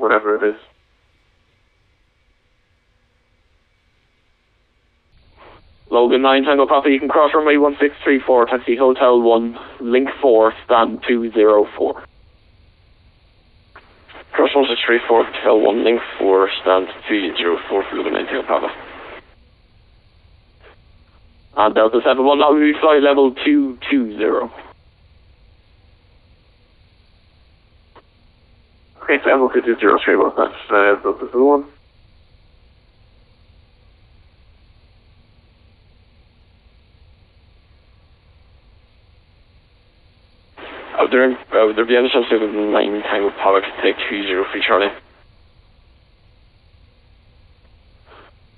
whatever it is. Logan 9 Tango Papa, you can cross runway 1634, taxi Hotel 1, link 4, stand 204. Cross 1634, Hotel 1, link 4, stand 204 for Logan 9 Tango Papa. And Delta 71, now we fly level 220. Okay, so level 220 straight about that. Delta 71. Would there be any chance of 9 Tango Papa to take 203 Charlie?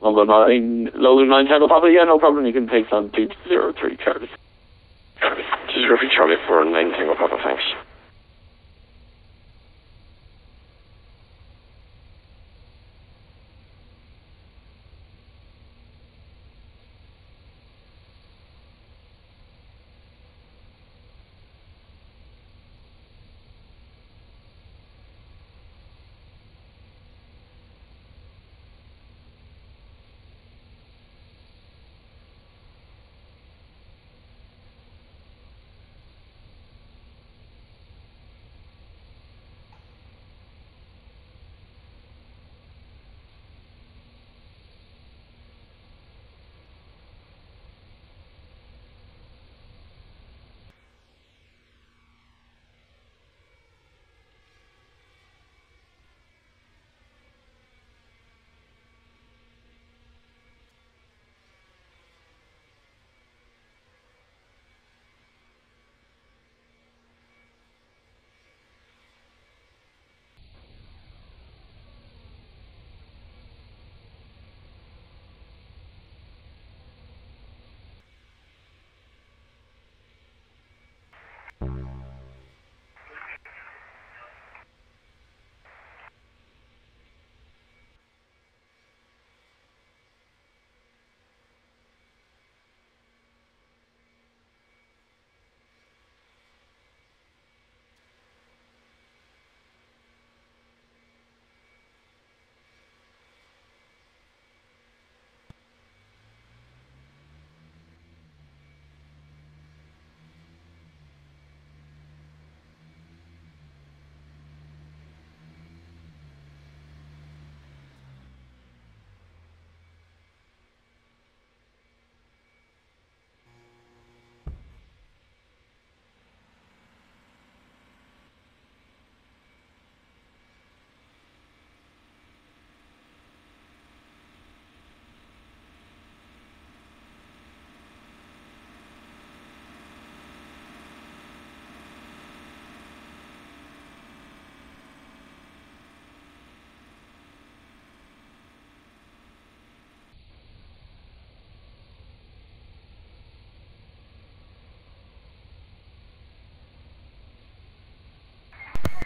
Number 9, Logan 9 Tango Papa, yeah, no problem, you can take on 203 Charlie. 203 Charlie for 9 Tango Papa, thanks.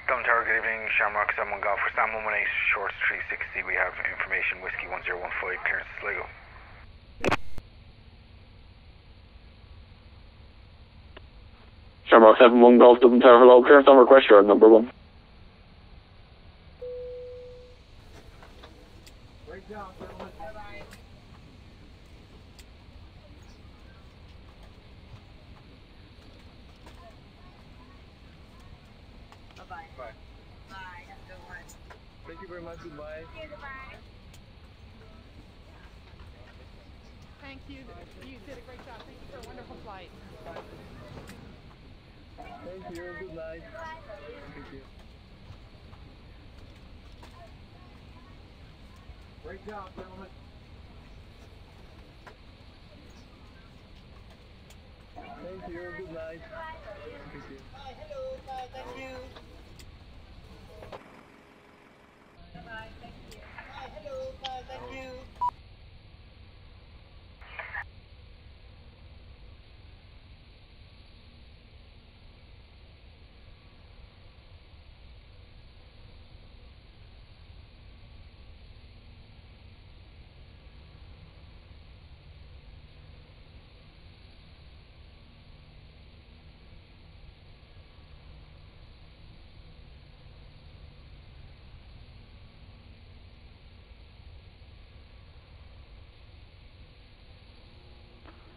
Dublin Tower, good evening. Shamrock 71 Golf for stand 118, short 360. We have information, Whiskey 1015, clearance to Sligo. Shamrock 71 Golf, Dublin Tower, hello, clearance on request, you're number 1. Great job, gentlemen. Bye-bye. Bye-bye. Bye. Bye. Have a good one. Thank you very much. Goodbye. Okay, goodbye. Thank you. You did a great job. Thank you for a wonderful flight. Thank you. Good night. Thank you. Great job, gentlemen. Thank you. Good night. Thank you. Bye. Hello. Bye. Thank you. Bye. Thank you. Bye. Hello. Bye. Thank you.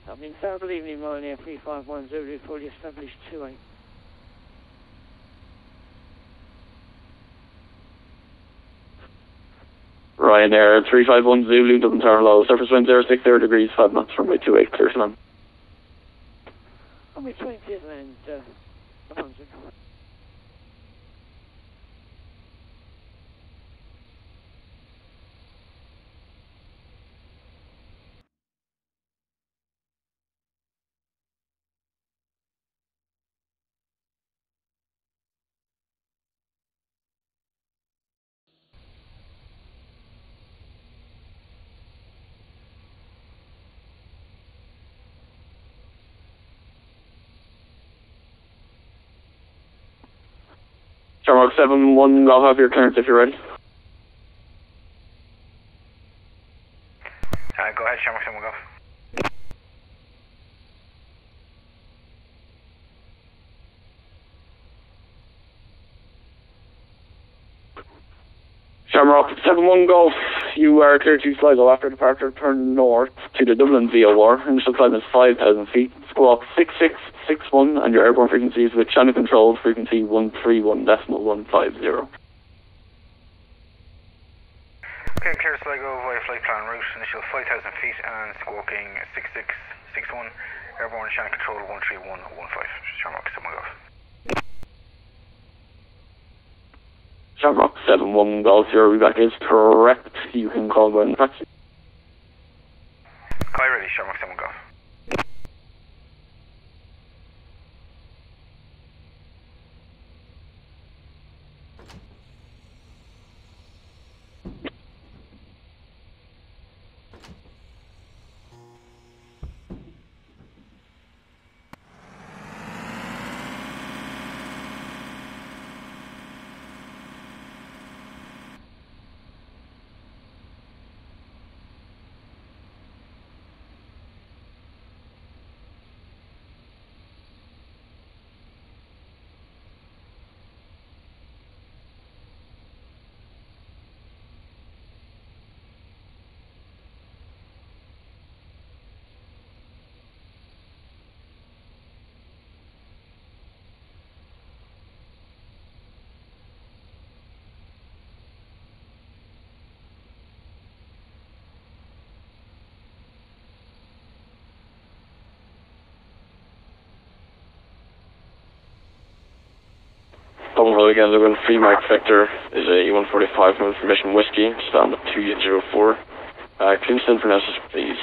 Dublin, South, good evening, Ryanair 3510, fully established 28. Ryanair 351 Zulu, Dublin Tower Low, surface wind 060 degrees, 5 knots, runway 28, clear to land. Runway 28 and, come on, Zulu. Shamrock 7-1, Golf, have your clearance if you're ready. Go ahead, Shamrock 7 Golf. Shamrock 7-1 Golf, you are clear to Sligo after departure. Turn north to the Dublin VATSIM. Initial climb is 5,000 feet. Squawk 6661 and your airborne frequencies with channel control frequency 131.150. Okay, clear Sligo via flight plan route. Initial 5,000 feet and squawking 6661. Airborne channel control 131.15. Shamrock 7 Golf. Shamrock 7-1 Golf, your reback is correct. You can call when taxi. Call ready, Shamrock 7 Golf. Dublin Road again, Dublin, free mark vector is a E145 from information whiskey, stand up 2804. Clean Inverness, please.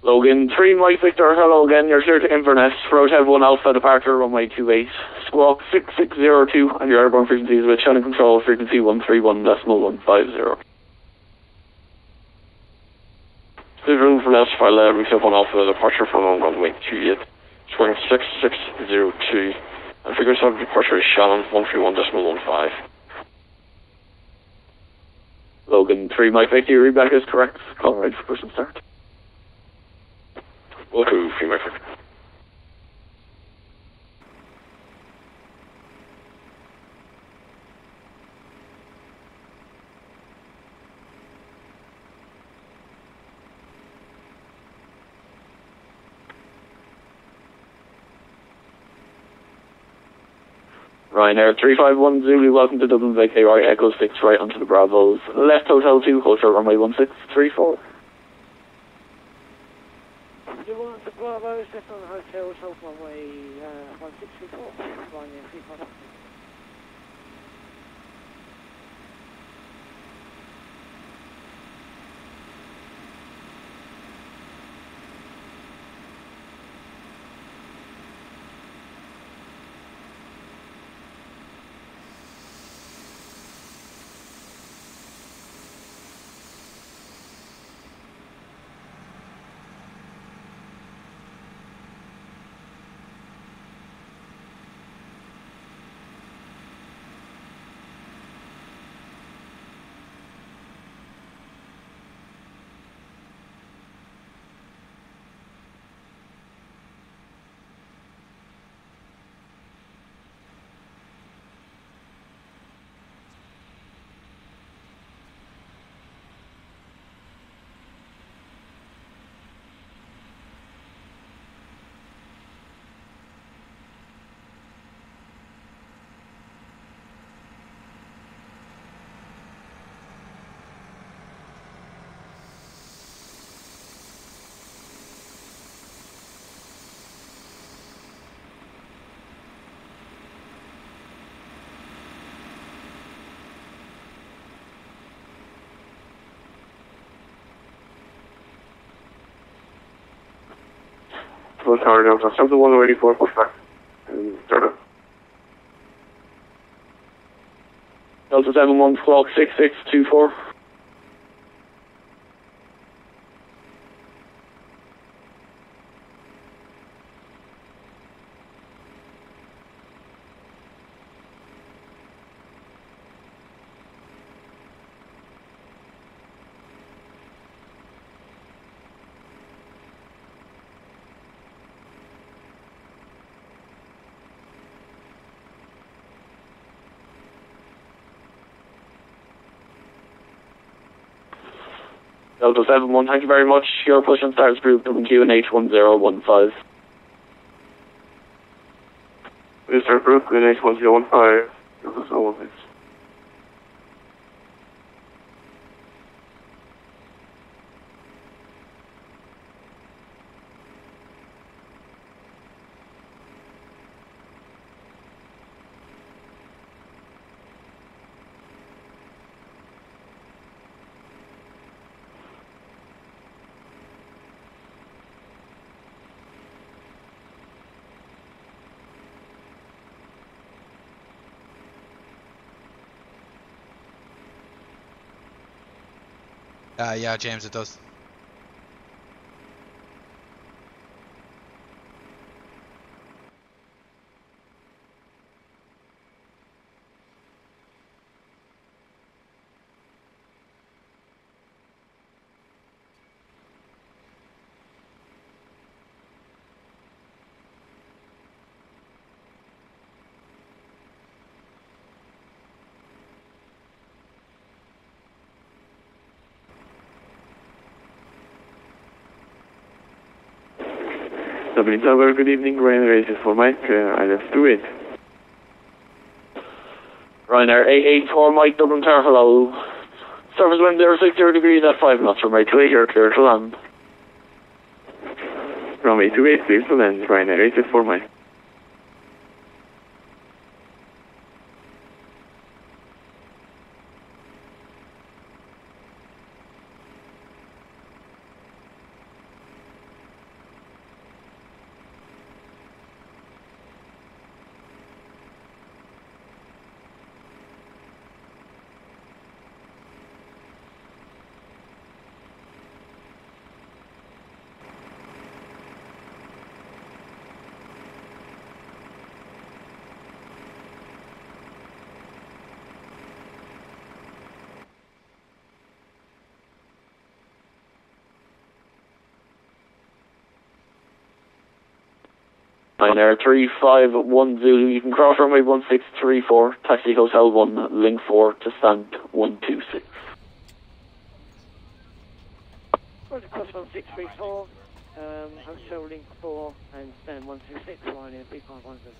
Logan, 3 Mike Victor, hello again, you're clear to Inverness, road have 1 Alpha departure, runway 28, squawk 6602 and your airborne frequencies with channel control frequency 131.150. Clear Inverness, file reset 1 Alpha departure from runway 28. Squawking 6602 and figure 7 departure is Shannon 131.15. Logan 3 Mike Victor, your readback is correct. Call right for push and start. 2 3 Mike Victor. Ryanair 351 Zulu, welcome to Dublin VATSIM, Echo 6 right onto the Bravos. Left Hotel 2, hold short runway 1634. You want the Bravos, left on Hotel, hold runway 1634. Ryanair 351. 1 tower Delta, Delta 1084, push back. Delta. Delta 71, squawk 6624. Delta 71, thank you very much. Your push and stars group QNH 1015. Mr. Group QNH 1015. Delta 71, thanks. Yeah, James, it does. Dublin Tower, good evening. Ryanair races for Mike. I left to it. Ryanair 884 Mike, Dublin Tower, hello. Surface wind there 60 degrees at 5 knots from right to 8, you're clear to land. Runway 28, please to land. Ryanair 884 Mike. Ryanair 351 Zulu, you can cross runway 1634, taxi hotel 1, link 4 to stand 126. Roger, cross 1634, hotel link 4 and stand 126, Ryanair 351 Zulu.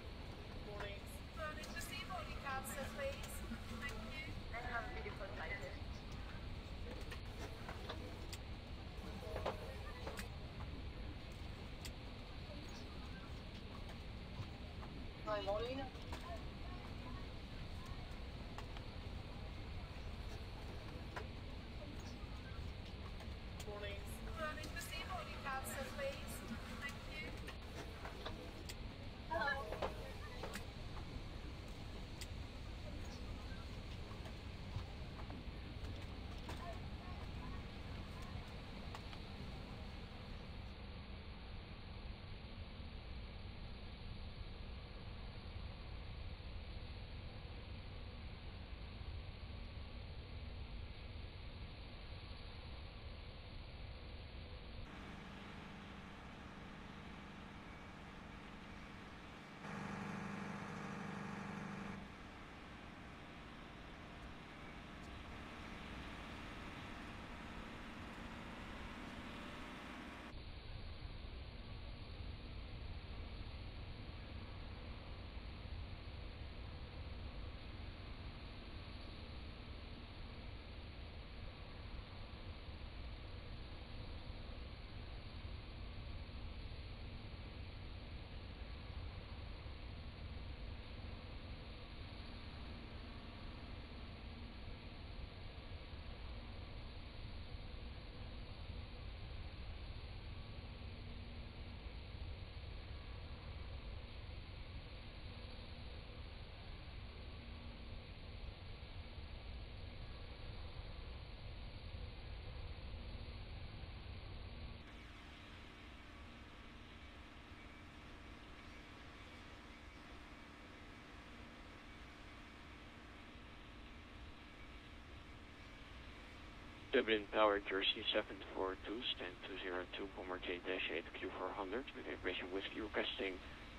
Dublin Tower, Jersey 742, stand 202, Bomber J-8 Q400, with vibration whiskey requesting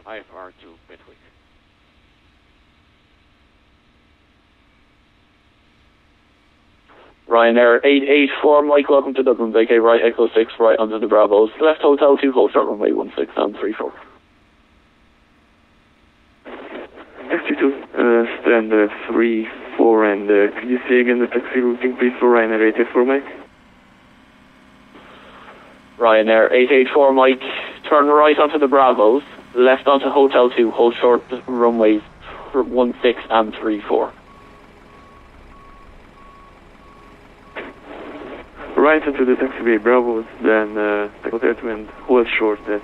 IFR to Bedwick. Ryanair 884, Mike, welcome to Dublin, vacate right, Echo 6, right onto the Bravos, left Hotel 2, hold short runway 16 and 34. X22, stand 3, 4, and could you say again the taxi routing please for Ryanair 884, Mike? Ryanair 884, Mike, turn right onto the Bravos, left onto Hotel 2, hold short runways 16 and 34. Right into the taxiway Bravos, then Hotel 2 and hold short at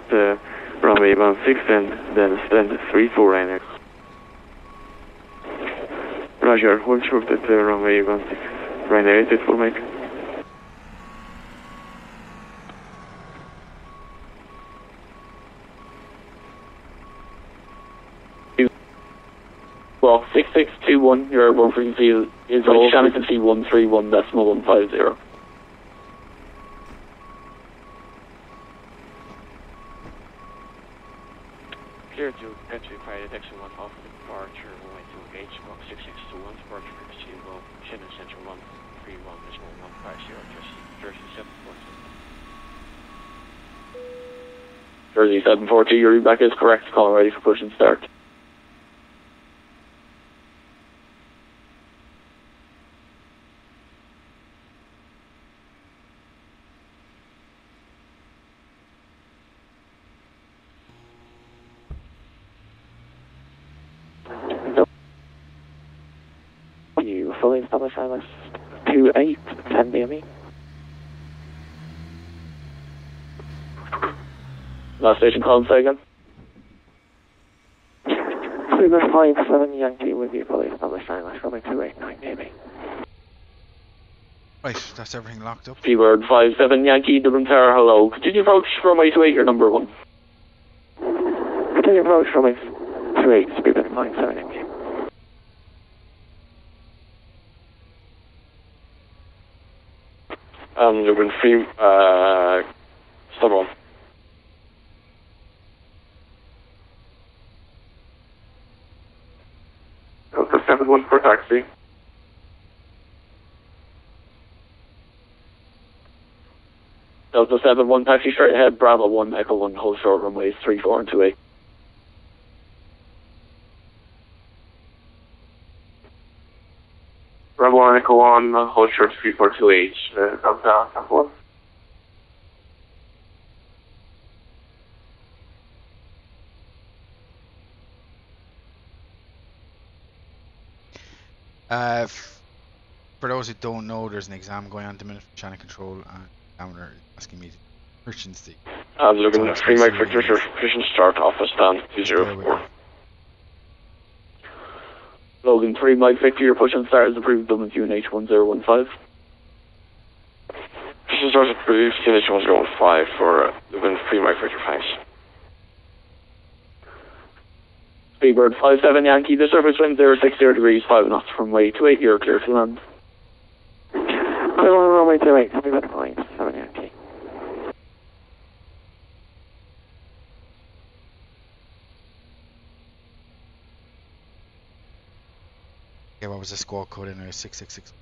runway 16 and then stand 3 for Ryanair. Roger, hold short at runway 16. Ryanair 884, Mike. Well, 6621, your airborne frequency is right, Shannon can see 131.150. Clear to entry private taxi 1 off departure, runway 28, squawk 6621, departure frequency above, Shannon Central 131.150, Jersey 742. Jersey 742, your readback is correct, call ready for push and start. You fully established ILS 2810 BME. Last station call, say again. Cougar 57 Yankee with you fully established ILS runway 289 BME. Right, that's everything locked up. Seabird 57 Yankee, Dublin Tower, hello. Continue approach runway 28, your number 1. Continue approach runway 28, Seabird 57 Yankee. Dublin 3, stop on. Delta 71 for taxi. Delta 71, taxi straight ahead, Bravo 1, Echo 1, hold short runways 34 and 28. Bravo 1, Echo 1, hold short 3428, Delta 1. For those who don't know, there's an exam going on at the minute for channel control, and the examiner is asking me to urgency. I'm looking at free mic for push start office stand 204. Logan 3, Mike Victor, your push and start is approved, Dublin QNH 1015. Push and start is approved, QNH 1015 for Dublin 3 mic Victor, thanks. Speedbird 57 Yankee, the surface wind 060 degrees, 5 knots from way 28, you're clear to land. Runway 28, Speedbird 57 Yankee. Yeah, what was the squawk code in there? 666.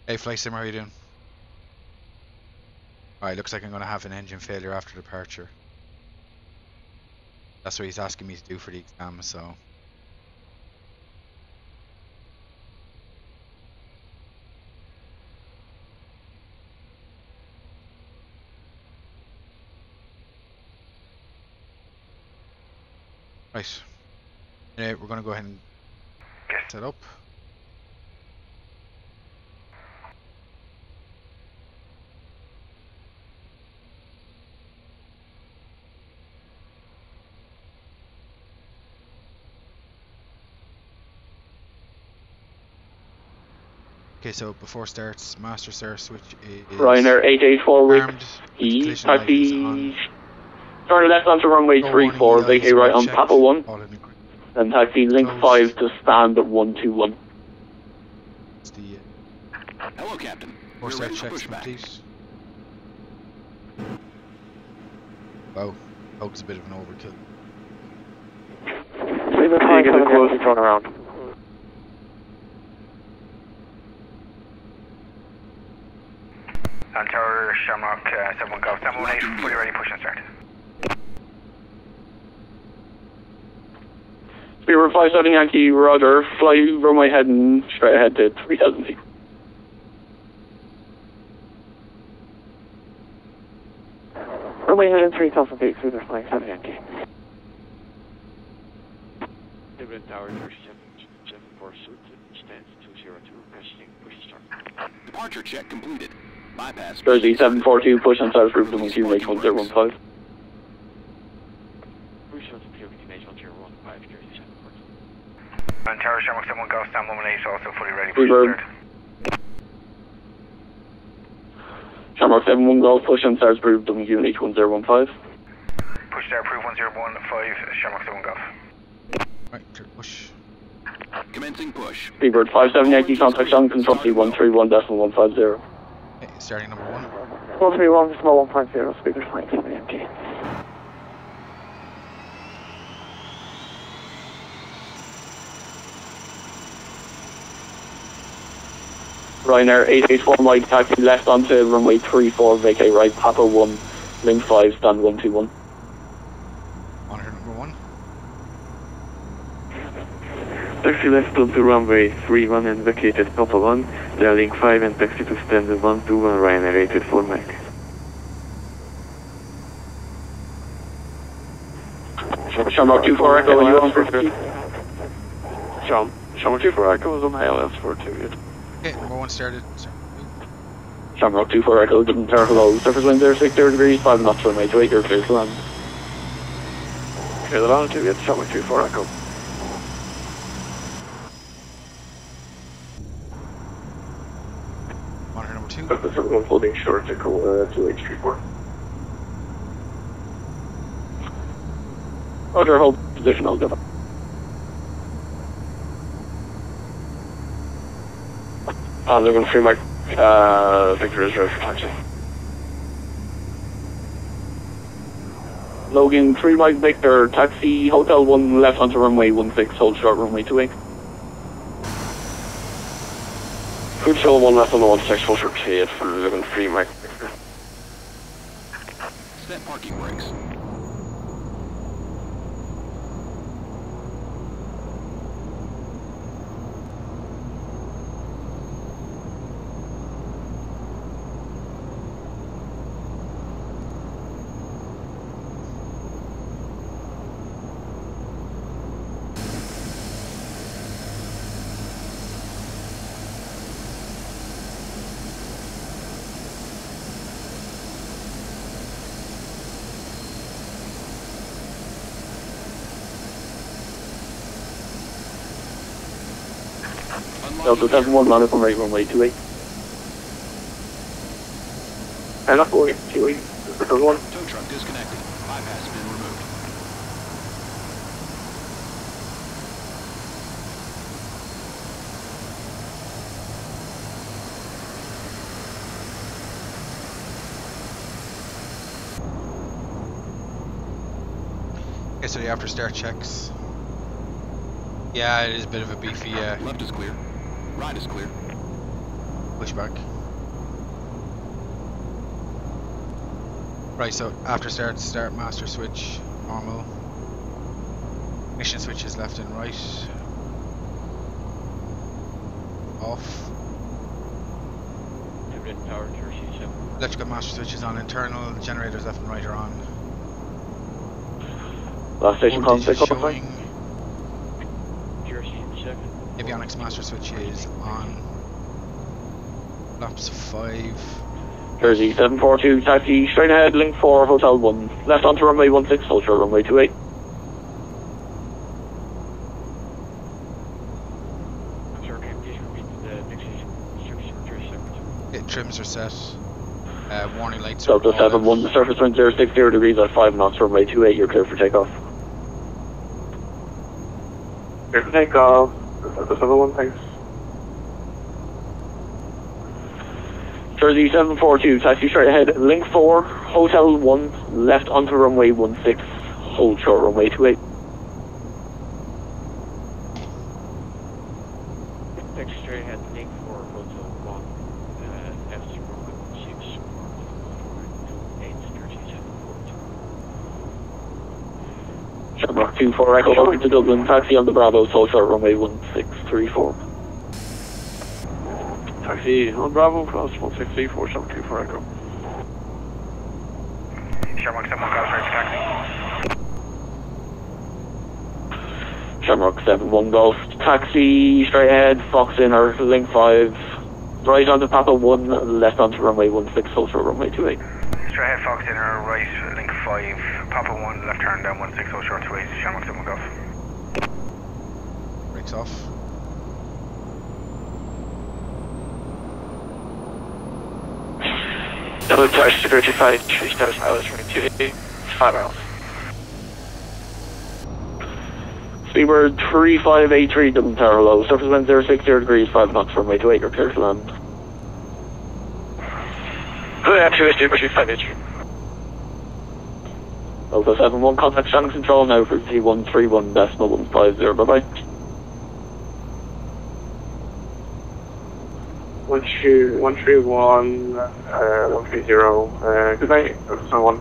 Hey FlightSim, how are you doing? Alright, looks like I'm going to have an engine failure after departure. That's what he's asking me to do for the exam, so... Right. We're going to go ahead and set up. Okay, so before starts, master star switch is Ryanair 884 with armed. E, Collision light is on. taxi, turn left onto runway Go 34, warning, vacate EIs right well on checked, Papa 1, all in agreement. then taxi link Close. 5 to stand at 121. It's the Hello, Captain. four We're star ready for checks pushback. complete. Wow, Hope's a bit of an overkill. Lima 57 Yankee, turn around. And Tower Shamrock 71 Golf 718, fully ready, push and start. Spirit 57 Yankee, Roger, fly runway heading straight ahead to 3000 feet. Runway heading 3000 feet, through their flying 7 Yankee. Dublin Tower 3774 suit, stands 202, requesting push start. Departure check completed. Bypass. Jersey 742, push on South Group, WQ H1015. Push on security H1015, Jersey 742. And Tower Shamrock 71 Golf 718, also fully ready, push and Reverb. start. Shamrock 71 Golf, push on South Group, WQ H1015. Push there, approve 1015, Shamrock 71 Golf. Right, clear push. Commencing push. Seabird 57 Yankee, contact Sean, control C131.150. Okay, starting number 1. 131, small 150, speakers flying 7 Yankee. Ryanair 884 Mike, taxi left onto runway 34, vacate right, Papa 1, link 5, stand 121. Monitor number 1. Taxi left onto runway 31 and vacated Papa 1, then link 5 and taxi to stand 121 Ryanair 884 Mike. Shamrock 24 Echo, are you on for 50? Shamrock 24 Echo is on ILS 42. Okay, number 1 started. Shamrock 24 Echo, Dublin Tower, hello, surface wind 06, 30 degrees, 5 knots runway 28, you're clear to land. Clear the longitude, it's Shamrock 24 Echo. Monitor number 2. Everyone holding short, Echo 2834. Roger, hold position, I'll go. They're going to free Mike, Victor is ready for taxi. Logan, 3 Mike Victor, taxi, Hotel 1 left onto runway 16, hold short runway 28. Hotel 1 left on the 16, hold short 28, for Logan 3 Mike Victor. Set parking brakes. Delta 71, line up on right runway 28. And up going 28, Delta 1. Tow truck disconnected. Bypass been removed. Okay, so the after start checks. Yeah, it is a bit of a beefy Left is clear. Right is clear. pushback. Right, so after start master switch, normal. Ignition switches left and right. Off. Dublin Tower 37. Electrical master switches on, internal generators left and right are on. Last station Voltage contact is qualify. showing. Jersey 7. Avionics master switch is on. Flaps 5. Jersey 742, taxi straight ahead, link 4, hotel 1, left onto runway 16, hold short runway 28. I'm sorry, can you please repeat the next instructions for Jersey 7? Trims are set. Warning lights are Delta all 71, out. surface wind 060 degrees at 5 knots, runway 28, you're clear for takeoff. Clear for takeoff. Delta 71, thanks. Jersey 742, taxi straight ahead, link 4, hotel 1, left onto runway 16, hold short runway 28. Taxi straight ahead, link 4, hotel 1, left to runway 16, 8, Jersey 742. Shamrock 24 Echo, welcome to Dublin, taxi on the Bravo, hold short runway 1634. Taxi on Bravo, cross 1634, 724 Echo. Shamrock 71 Golf, ready for taxi. Shamrock 71 Golf, taxi straight ahead, Fox Inner, link 5, right onto Papa 1, left onto runway 16, hold short runway 28. Straight ahead, Fox Inner, right, link 5, Papa 1, left turn down 16, hold short 28, Shamrock 71 Golf. Brakes off. Double charge to 35, 3,000 hours, running 28, 5 miles. Speedbird 3583 Dublin Tower low, surface wind 060 degrees, 5 knots, runway 28, you're clear to land. Good afternoon, Speedbird 3583. Delta 71, contact channel control now for T131.150, bye bye. 131, 130, good night, someone.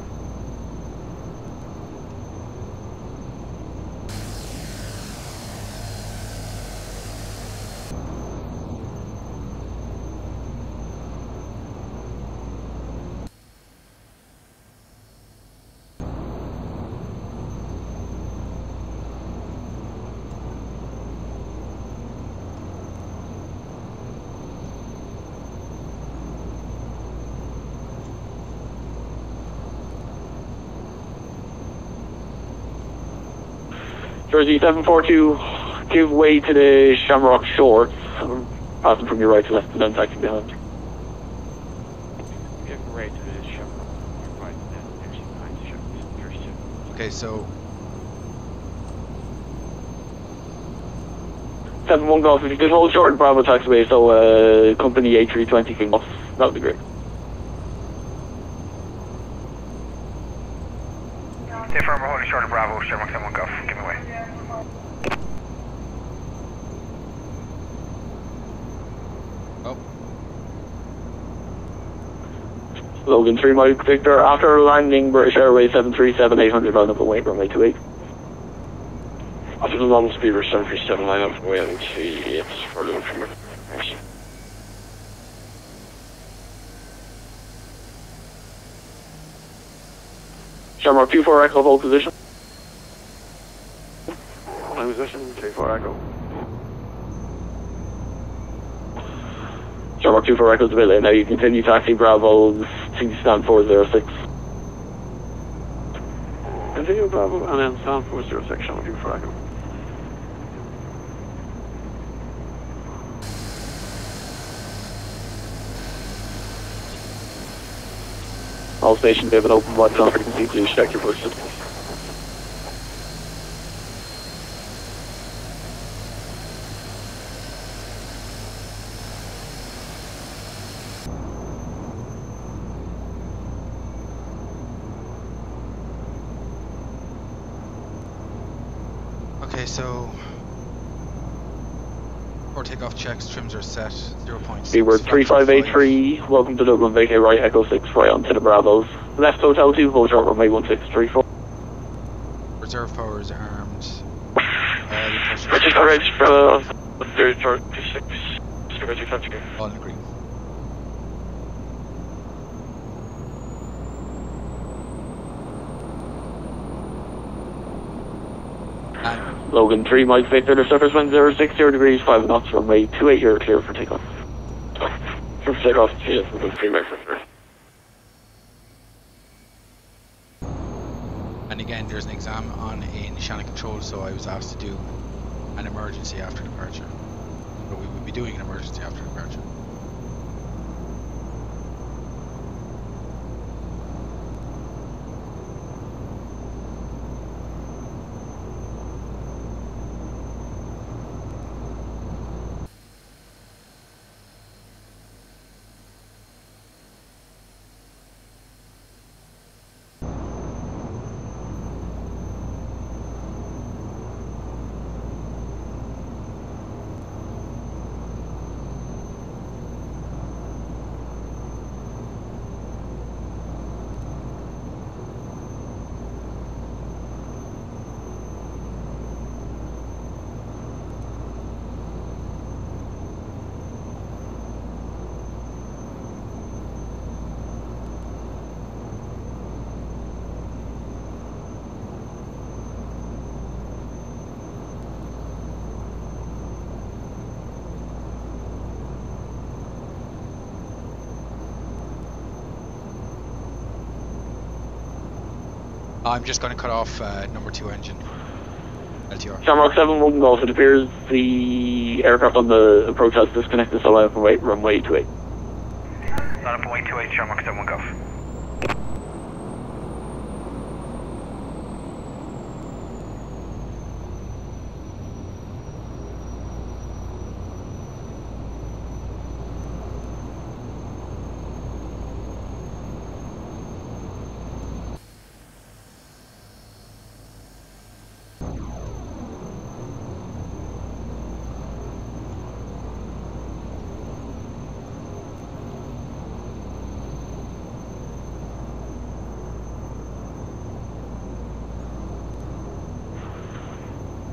Jersey 742, give way to the Shamrock Shorts, passing from your right to left and then taxi behind. Give way to the Shamrock, right, and then actually behind the Shamrock, Jersey 7. Okay, so 71 Golf, if you could hold short in Bravo taxiway, so company A320 can off, that would be great. Stay firm, we're holding short of Bravo, Shamrock 71 Golf, give me away. oh, Logan 3 Mike Victor, after landing British Airways 737, 800 on up and wait runway 28. After the London Speedbird 737, line up, wait and see it's for the from Thanks. Shamrock 24 Echo, hold position. Line position, 34 Echo. Shamrock 24 Echo's a bit late now, you continue taxi Bravo, C stand 406. Continue Bravo and then stand 406, Shamrock 24 Echo. All stations have an open wide zone frequency, please check your push system. okay, so for takeoff checks, trims are set. 0.6. Speedbird 3583, welcome to Dublin, vacate right, Echo 6, right onto the Bravos. Left Hotel 2, hold short runway 1634. Reserve powers armed. Richard Courage for 36, Speedbird 250. All in green. Logan 3 miles Victor, the surface wind 060 degrees, 5 knots, runway 28, you're clear for takeoff. For takeoff, yes, we'll go 3 miles Victor. And again, there's an exam on in Shannon Control, so I was asked to do an emergency after departure. But we would be doing an emergency after departure. I'm just going to cut off number 2 engine, LTR. Shamrock 7-1 Golf, it appears the aircraft on the approach has disconnected, so line up and wait, runway 28. Line up and wait 28, Shamrock 7-1 Golf.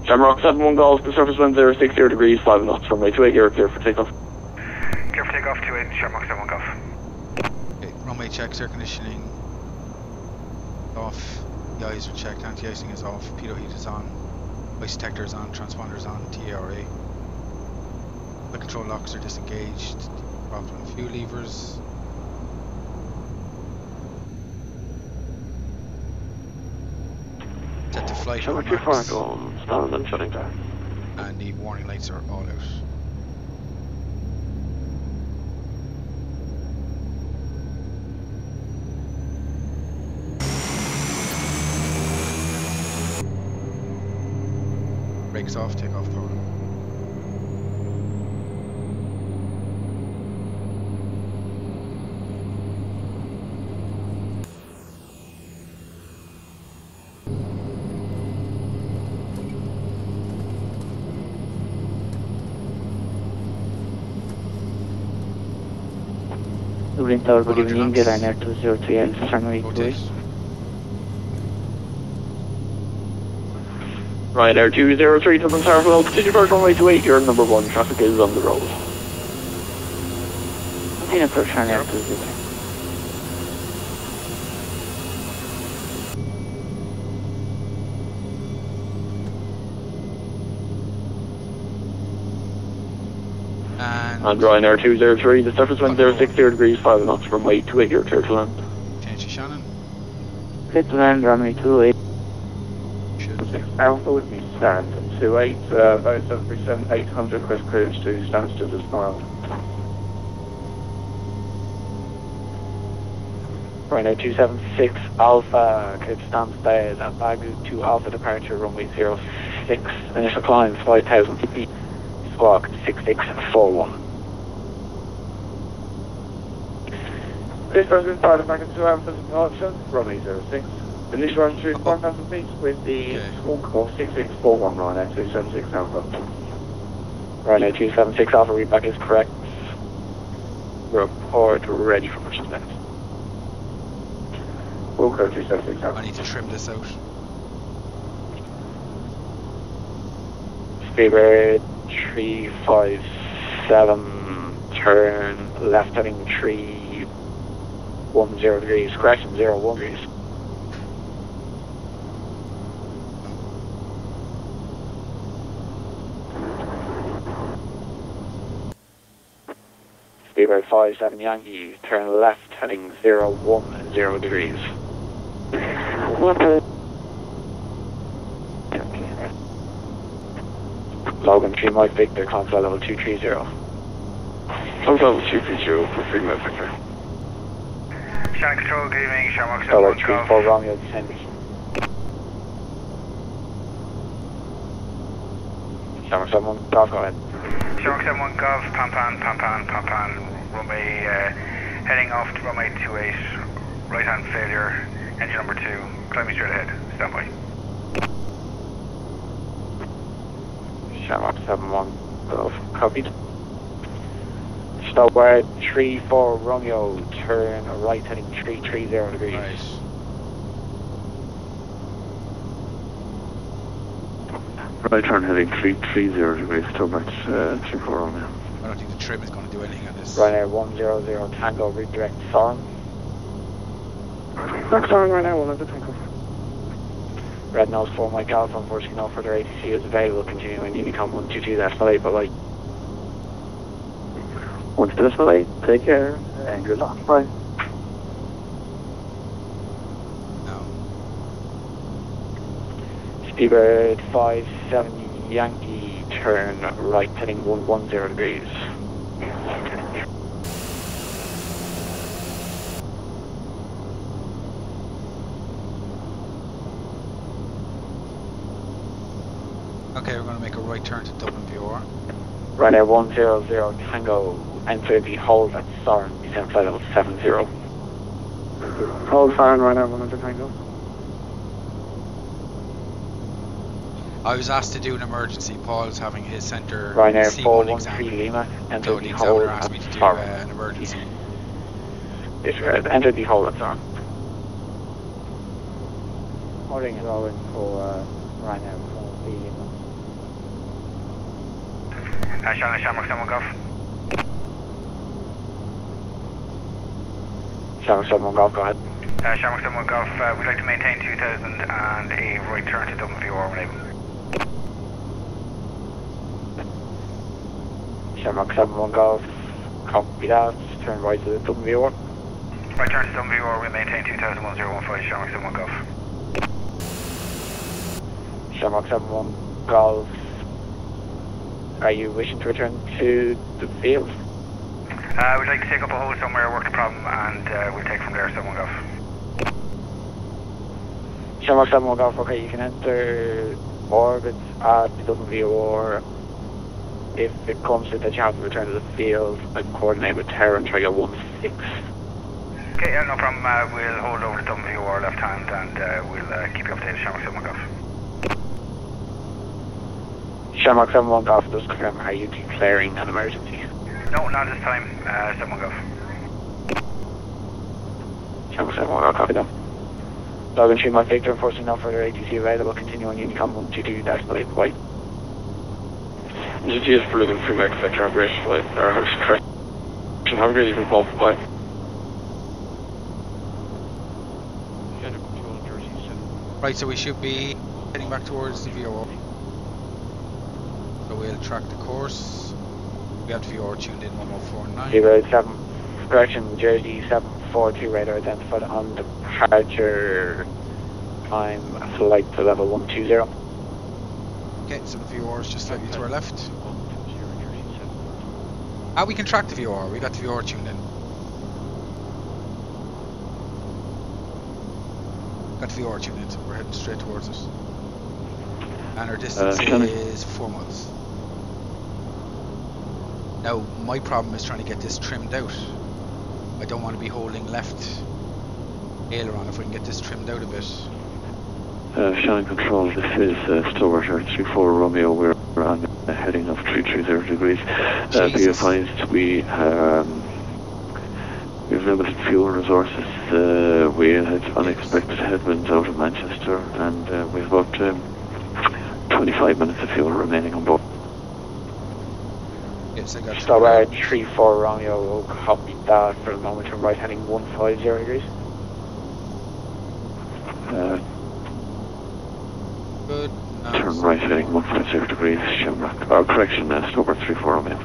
Shamrock 7-1 Golf, the surface wind 060 degrees, 5 knots, runway 28, you're clear for takeoff. Clear for takeoff 28, Shamrock 7-1 Golf. Okay, runway checks, air conditioning off, the eyes are checked, anti-icing is off, pitot heat is on, ice detector is on, transponder is on, TARA. The control locks are disengaged, throttle and fuel levers. Set to flight on Shamrock 2-4, max, go on, stand and shutting down. and the warning lights are all out. Brakes off, take off power. Dublin Tower, good evening, Carenado 203 Sunway 2. Ryanair 203 Dublin Tower, well, continue for runway 28, you're number 1, traffic is on the road. Continue approach Ryanair 203. And Ryanair 203, the surface wind 060 degrees, 5 knots, runway 28, you're clear to land. Change to Shannon. Clear to land, runway 28. Should. Alpha with me, stand 28, Boeing 737, 800, request clearance to standstill as mild. Ryanair 276 Alpha, clear to stand still at Bagu 2 Alpha departure, runway 06, initial climb 5,000 feet, squawk 6641. This President Fire Department 2 Alpha departure, runway 06. Initial run through 1,000 feet with the squawk of 6641, Ryanair 276 Alpha. Ryanair 276 Alpha, readback is correct. Report ready for push next. Wilco 276 Alpha. I need to trim this out. Speedbird 357, turn left heading 310 degrees, correction 01 degrees. Speedbird 57 Yankee, turn left heading 010 degrees. Logan 3 Mike Victor, console level 230. Console level 230 for 3 Mike Victor. Shannon Control, good evening, Shamrock Tower 71 3 Golf. 4 Romeo descending. Shamrock 71 Golf, go ahead. Shamrock 71 Golf, Pampan, runway, heading off to runway 28, right hand failure, engine number 2, climbing straight ahead, stand by. Shamrock 71 Golf, copied. Stoward 3-4 Romeo, turn right heading 330 degrees. Right. Right turn heading 330 degrees, Stoward 3-4 Romeo. I don't think the trim is going to do anything on this. Ryanair 100 Tango, redirect Soren. Next on right now, we'll have the tank off. Red Nose 4 Mike Alpha, unfortunately no further ATC is available, continuing Unicom 122 decimal 8, but like 1 decimal 8, take care, and good luck, bye. No. Speedbird 57 Yankee, turn right heading 110 degrees. Okay, we're going to make a right turn to Dublin VOR. Ryanair 100 Tango, enter the hold at Soren, descent flight level 70. Hold Soren right now, 100 tango. I was asked to do an emergency. Paul's having his centre Ryanair C1 413 exam. Lima, enter So the the hold examiner asked at me to do Soren. an emergency. Enter the hold at Soren. Holding it all in for Ryanair 4 Lima. Shannon, Shamrock 71 Golf. Shamrock 71 Golf, go ahead. Shamrock 71 Golf, we'd like to maintain 2000 and a right turn to Dublin VOR when able. Shamrock 71 Golf, copy that, turn right to the Dublin VOR. Right turn to Dublin VOR, we maintain 2000 1015, Shamrock 71 Golf. Shamrock 71 Golf, are you wishing to return to the field? We'd like to take up a hold somewhere, work the problem, and we'll take from there, 71 Golf. Shamrock 71 Golf, okay, you can enter orbit at the Dublin VOR. If it comes to that you have to return to the field, I'd coordinate with Terra and try to get 1-6. Okay, no problem, we'll hold over to Dublin VOR left hand, and we'll keep you updated, Shamrock 71 Golf. Shamrock 71 Golf, just confirm, are you declaring an emergency? No, not this time, 71 Golf. Shamrock 71 Golf, copy that. Logan 3 Mike Victor, unfortunately no further ATC available, continue on Unicom 122 decimal 8, white. GT is for looking 3 Mike Victor, have a great flight, or correct. Have a great evening, Paul, bye. Right, so we should be heading back towards the VOR. So we'll track the course. We have the VOR tuned in 1049. Zero 7, correction, Jersey 742 radar identified on departure time, flight to level 120. Okay, so the VOR is just slightly to our left. Ah, we can track the VOR. We got the VOR tuned in. Got the VOR tuned in, so we're heading straight towards it. And our distance is 4 miles. Now, my problem is trying to get this trimmed out. I don't want to be holding left aileron if we can get this trimmed out a bit. Shannon Control, this is Stoward 34 Romeo, we're on the heading of 330 degrees. Be advised, we have limited fuel resources. We had unexpected headwinds out of Manchester, and we have about 25 minutes of fuel remaining on board. Yes, I got Stoward 34 Romeo, will copy that for the moment, turn right heading 150 degrees. Good. Turn right heading 150 degrees, Shamrock. Correction, Stoward 34 Romeo.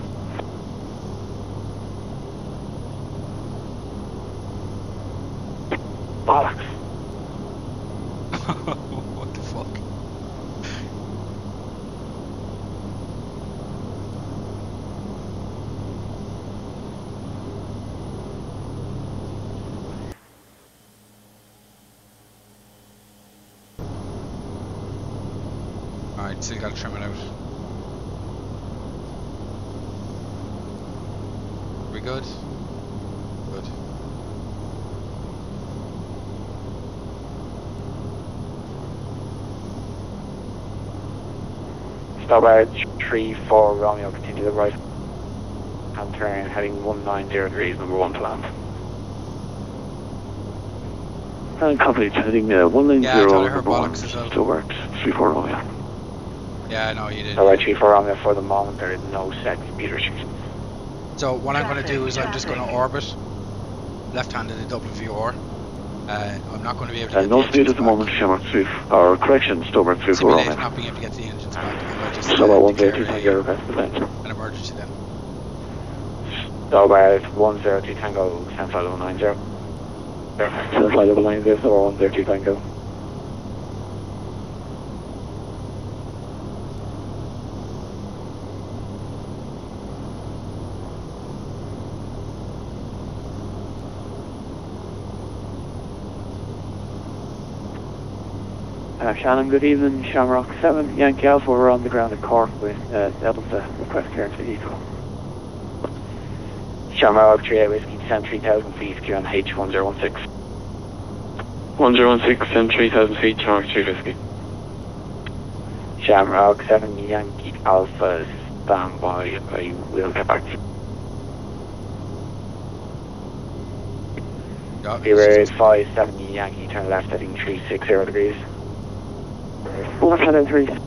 Alright, still gotta trim it out. We good? Good. Stop at 3-4 Romeo, continue to the right hand turn, heading 190 degrees, number 1 to land. And company heading 190, Yeah, I thought I heard bollocks as well. Still works, 3-4 Romeo. Yeah, I know you did. Alright, 3-4 Romeo, for the moment there is no set computer sheet. So what I'm going to do is I'm just going to orbit left-handed at Dublin VR. I'm not going to be able to get no the speed engines at the back. moment, Shamrock 3, or correction, Stillbird 3-4 Simulate Romeo. not being able to get the engines back. I'm going to just Stop at 102, declare Tango, request event. an emergency then. Stop at 102, Tango, 105090. 105090, so 102, Tango. Shannon, good evening. Shamrock 7, Yankee Alpha, we're on the ground at Cork with Delta, request clearance for equal. Shamrock 38 Whiskey, descend 3,000 feet, QNH 1016. 1016, descend 3,000 feet, Shamrock 3 Whiskey. Shamrock 7, Yankee Alpha, stand by, I will get back to you. Beaver 5, Yankee, turn left heading 360 degrees. Left hand in 3. Thank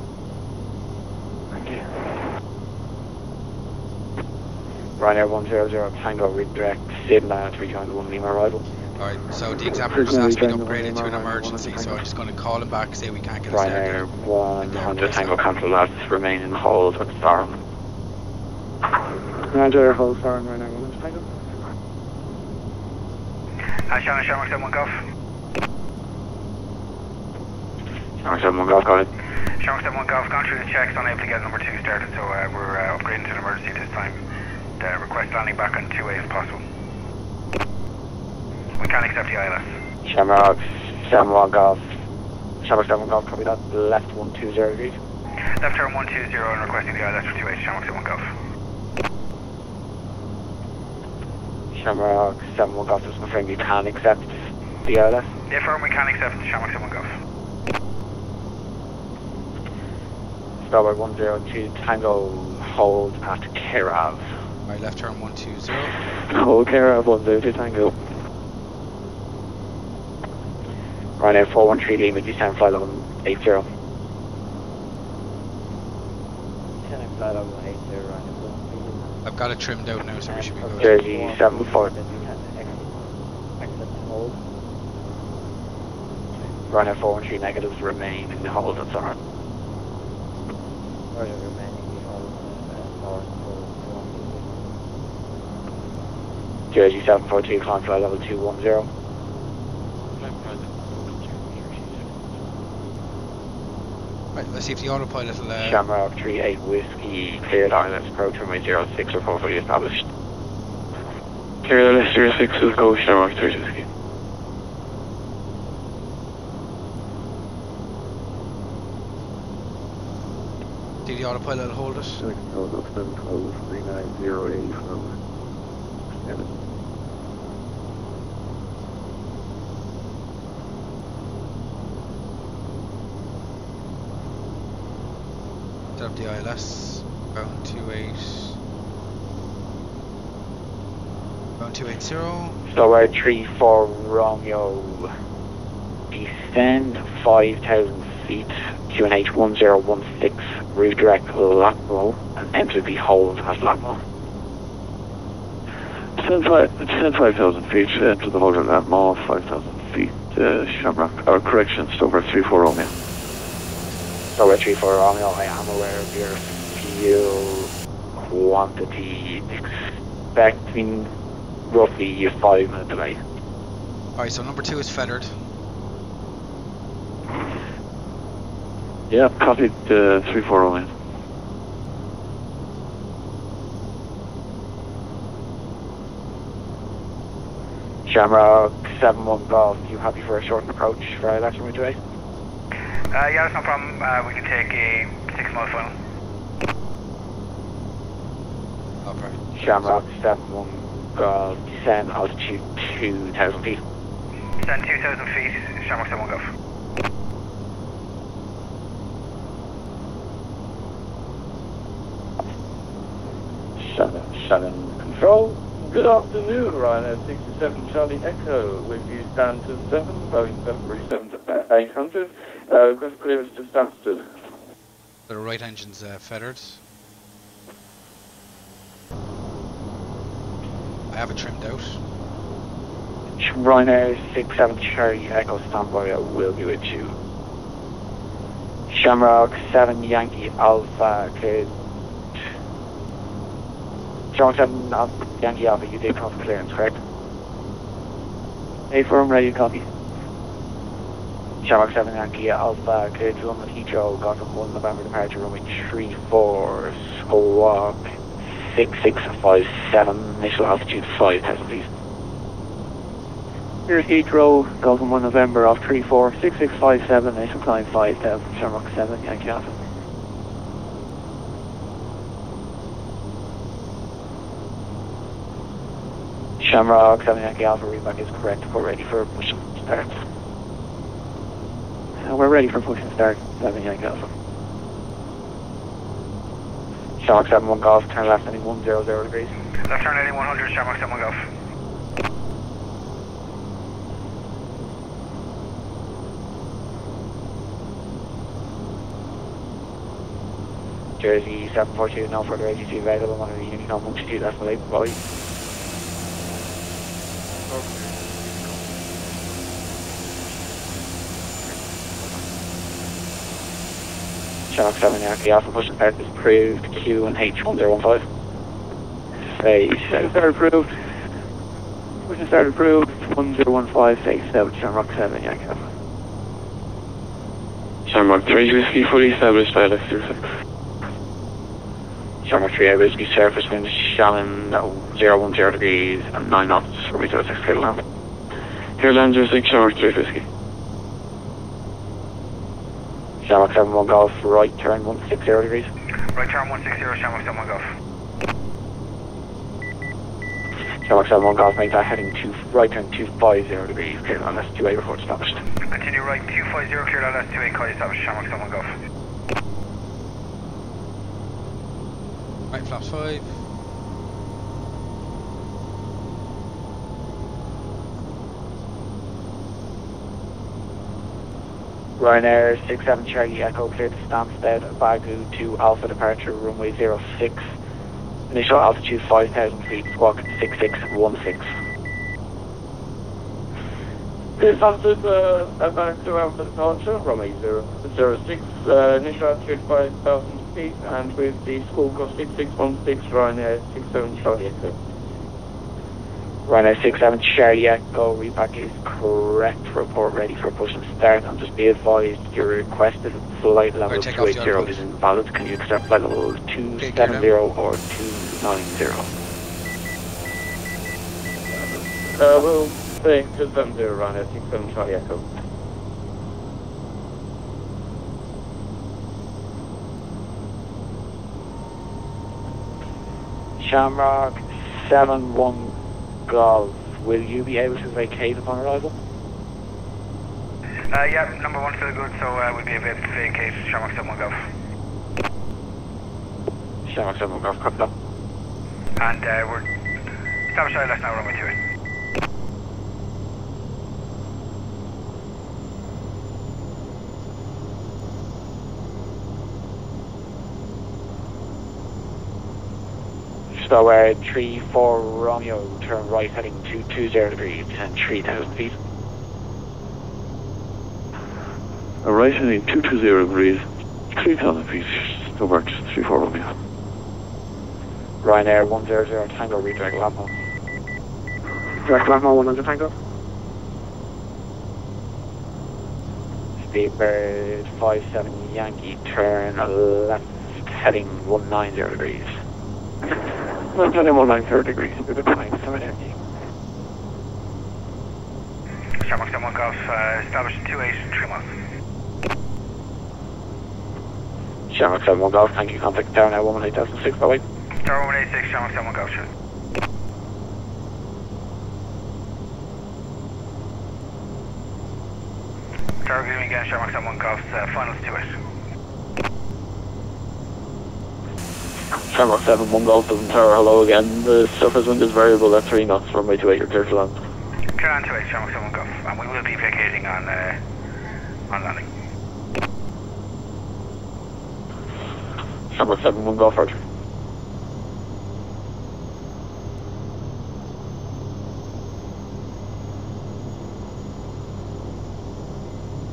you. Ryanair 100 Tango redirect, Sid Land 321 Lima arrival. Alright, so the examiner just asked me to upgrade it to an emergency, so I'm just going to call him back, say we can't get it started. Ryanair 100 Tango cancel that, remain in hold with Storm. Roger, hold Storm, Ryanair 100 Tango. Shannon, Shamrock 7 Golf. Shamrock 7 Golf, got it. Shamrock 7 Golf, gone through the checks, unable to get number 2 started, so we're upgrading to an emergency this time. Request landing back on 2A if possible. We can't accept the ILS. Shamrock 7 Golf. Shamrock 7 Golf, copy that. Left 120 degrees. Left turn 120 and requesting the ILS for 2A, Shamrock 7 Golf. Shamrock 7 Golf, just confirm you can accept the ILS. Yeah, firm, we can accept Shamrock 7 Golf. Starboard 102 Tango, hold at Kerav. Right, left turn 120. Hold Kerav 102 Tango. Ryanair 413 Lima, descend flight level 80. Descending flight level 80, Ryanair. I've got it trimmed out now, so we should be good. Jersey 74. Ryanair 413 negatives remain in the hold, that's alright. Jersey 742, climb flight level 210. Right, let's see if the autopilot will... Shamrock 38 Whiskey, cleared ILS approach runway 06 report fully established. Cleared ILS 06 will go Shamrock 38 Whiskey. Did the autopilot hold it? Hold up 712 39080 from 7. Set up the ILS, bound 28. Bound 280. Starboard 34 Romeo, descend 5,000 feet, QNH 1016, redirect Lockmo, and enter the hold at Lockmo. Descend 5,000 feet, enter the hold at Lockmo, 5,000 feet, Shamrock, or correction, Starboard 34 Romeo. Starboard 34 Romeo, I am aware of your fuel quantity, expecting roughly a 5-minute delay. Alright, so number 2 is feathered. Yeah, copied 34 Romeo. Shamrock 7-1 Golf, you happy for a shortened approach for election with today? Yeah, that's no problem. We can take a 6 mile final. Oh, perfect. Shamrock 71 Golf, descend altitude 2,000 feet. Descend 2,000 feet, Shamrock 71 Golf. Shannon Control. Good afternoon, Ryanair 67 Charlie Echo. With you down to 7, Boeing 737 to 800. We've got clearance to Stansted. The right engine's feathered. I have it trimmed out. Ryanair 67 Charlie Echo standby, I will be with you. Shamrock 7 Yankee Alpha, cleared. Shamrock 7 Yankee Alpha, you did cross clearance, correct? A firm, ready to copy. Shamrock 7 Yankee Alpha, cleared to London Heathrow, got from 1 November departure, runway 34, squawk 6657, initial altitude 5,000 feet. Here's Heathrow, go from 1 November off 34, 6657, initial climb 5,000, Shamrock 7 Yankee Alpha. Shamrock 7 Yankee Alpha, readback is correct. We're ready for push and start. We're ready for push and start, 7 Yankee Alpha. Shamrock 7 1 Golf, turn left heading 100 degrees. Left turn heading 100, Shamrock 71 Golf. Jersey 742, no further agency available on the Union multitude, that's my label body. Shamrock 7 Yankee Alpha, push and start is approved, Q and H1015. Phase start approved. Push and start approved, 1015, phase out, Shamrock 7 Yankee Alpha. Shamrock 3 Whiskey, fully established, dialect 06. Shamrock 3 Whiskey, surface wind, Shannon 010 degrees and 9 knots, runway 06, clear land. Clear land 06, Shamrock 3 Whiskey. Shamrock 71 Golf, right turn 160 degrees. Right turn 160, Shamrock 71 Golf. Shamrock 71 Golf, make that heading to right turn 250 degrees, clear land, that's 28 report established. Continue right 250, clear land, that's 28 kite established, Shamrock 71 Golf. Right flaps 5. Ryanair 67 Charlie Echo, cleared to Stansted, Bagu to Alpha departure, runway 06. Initial altitude 5,000 feet, squawk 6616. This answers back to Alpha departure, runway 06, initial altitude 5,000 feet, and with the squawk of 6616, Ryanair 67 Charlie Echo. Ryanair 67 Charlie Echo, repack is correct, report ready for push and start, and just be advised your requested flight level 280 is invalid. Can you accept flight level 270 or 290? We'll say 270 Ryanair 67 Charlie Echo. Shamrock 71 Golf, will you be able to vacate upon arrival? Yeah, number 1 still good, so we'll be able to vacate Shamrock 71 Golf. Shamrock 71 Golf, copy that. And we're established ILS now, runway 28. So 34 Romeo, turn right heading 220 degrees and 3,000 feet. Right heading 220 degrees, 3,000 feet, still works, 34 Romeo. Ryanair 100 Tango, redirect Lambo. Direct Lambo 100 Tango. Speedbird 57 Yankee, turn left heading 190 degrees. I'm turning 190 degrees, good time, 7 Yankee. Shamrock 71 Golf, established 28, 3 miles. Shamrock 71 Golf, thank you, contact Tower now 18006, bye-bye. Tower 186, Shamrock 71 Golf, sure. Tower, good evening again, Shamrock 71 Golf, finals to it. Shamrock 71 Golf, Dublin Tower, hello again. The surface wind is variable at 3 knots, runway 28, you're clear to land. Clear on 28, Shamrock 71 Golf, and we will be vacating on landing. Shamrock 71 Golf, roger.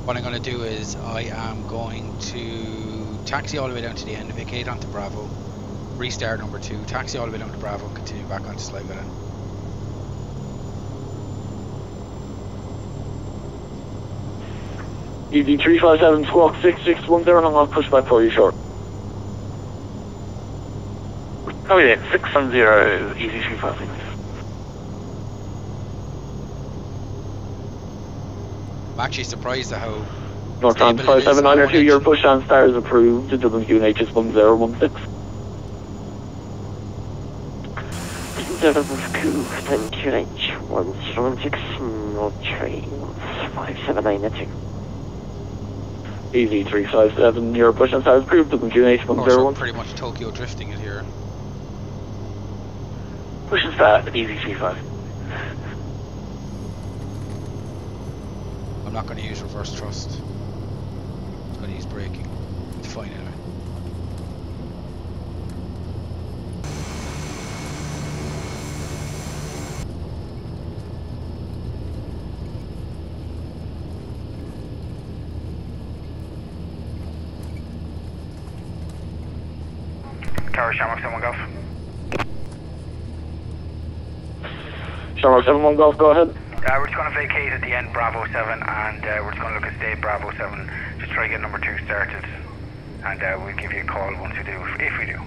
What I'm going to do is I am going to taxi all the way down to the end, vacate onto Bravo, restart number 2, taxi all the way down to Bravo and continue back onto Sligo then. ED 357 squawk 6610, and I'll push back for you short. Oh yeah, 610, easy 356. I'm actually surprised at how Northbound 579 your push and star is approved to Dublin QNH is 1016. Dublin QNH 116, no train 579 at 6. Easy 357 your push and star is approved to Dublin QNH 101. Pretty much Tokyo drifting it here. Push and star, easy 35. I'm not going to use reverse thrust. I'm going to use braking. It's fine anyway. Tower, Shamrock 71 Golf. Shamrock 71 Golf, go ahead. We're just going to vacate at the end Bravo 7 and we're just going to look at stay Bravo 7, just try to get number 2 started, and we'll give you a call once we do, if we do.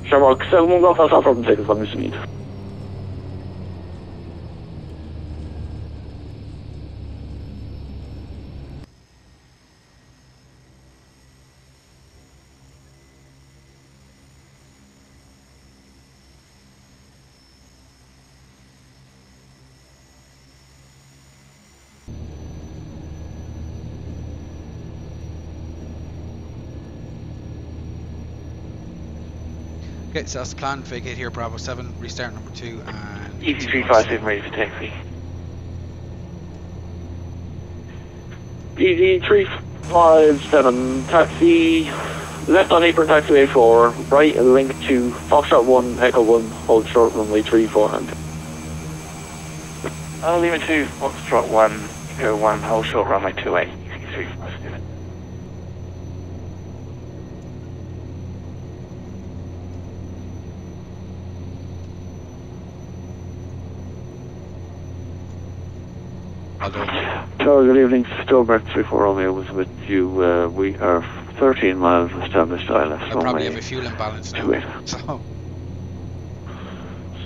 Shamrock 71 Golf, I'll stop from take as long as you need. Okay, so that's the plan. Vacate here, Bravo 7, restart number 2, and... Easy 357 ready for taxi. ED 357 taxi, left on apron taxiway 4, right a link to Foxtrot 1, Echo 1, hold short runway 34 and. I'll leave it to Foxtrot 1, Echo 1, hold short runway 28, easy 357. Tower, good evening. Stillbird 34 Romeo was with you. We are 13 miles established ILS. I probably have a fuel imbalance now. So.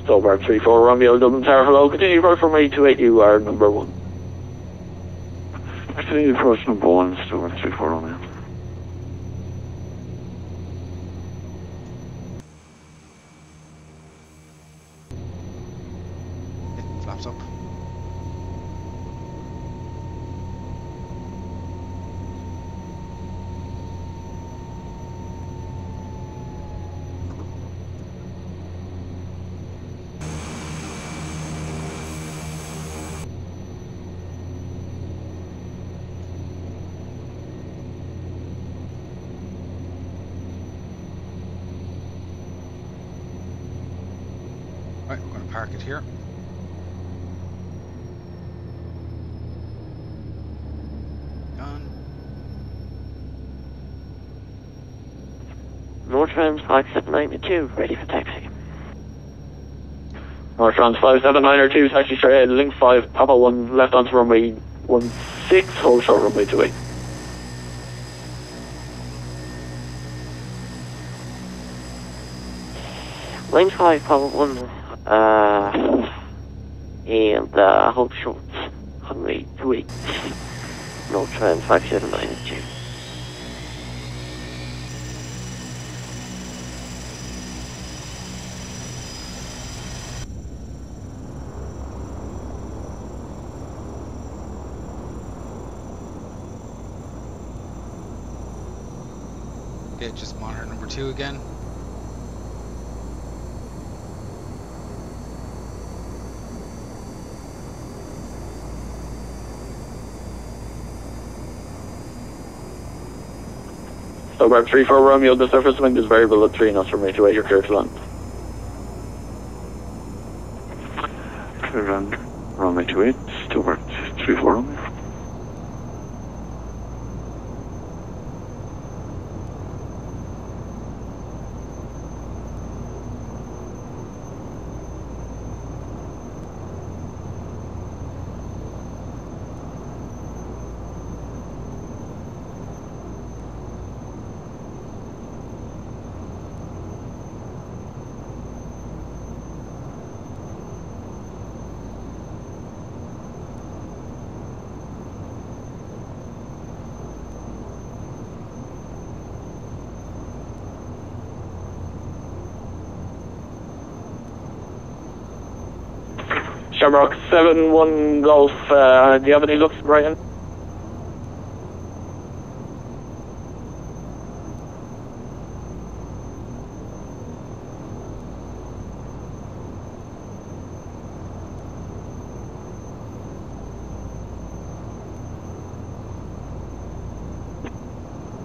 Stillbird 34 Romeo, Dublin Tower, hello. Continue approach from 828, you are number 1. Continue approach number 1, Stillbird 34 Romeo. Flaps up. Right, we're going to park it here. Done. Northbound 579 ready for taxi. Northbound 579 taxi straight ahead, link 5, Papa 1, left onto runway 16, hold short runway 28. Line 5, Papa 1, and hold short, runway 28. No trend 579 Okay, just monitor number 2 again. So bar 34 Romeo, the surface wind is variable at 3 knots from 8 to 8, you're clear to land. Clear land, runway 28, still bar 34 Romeo. Shamrock 7-1 Golf, do you have any looks, Brian?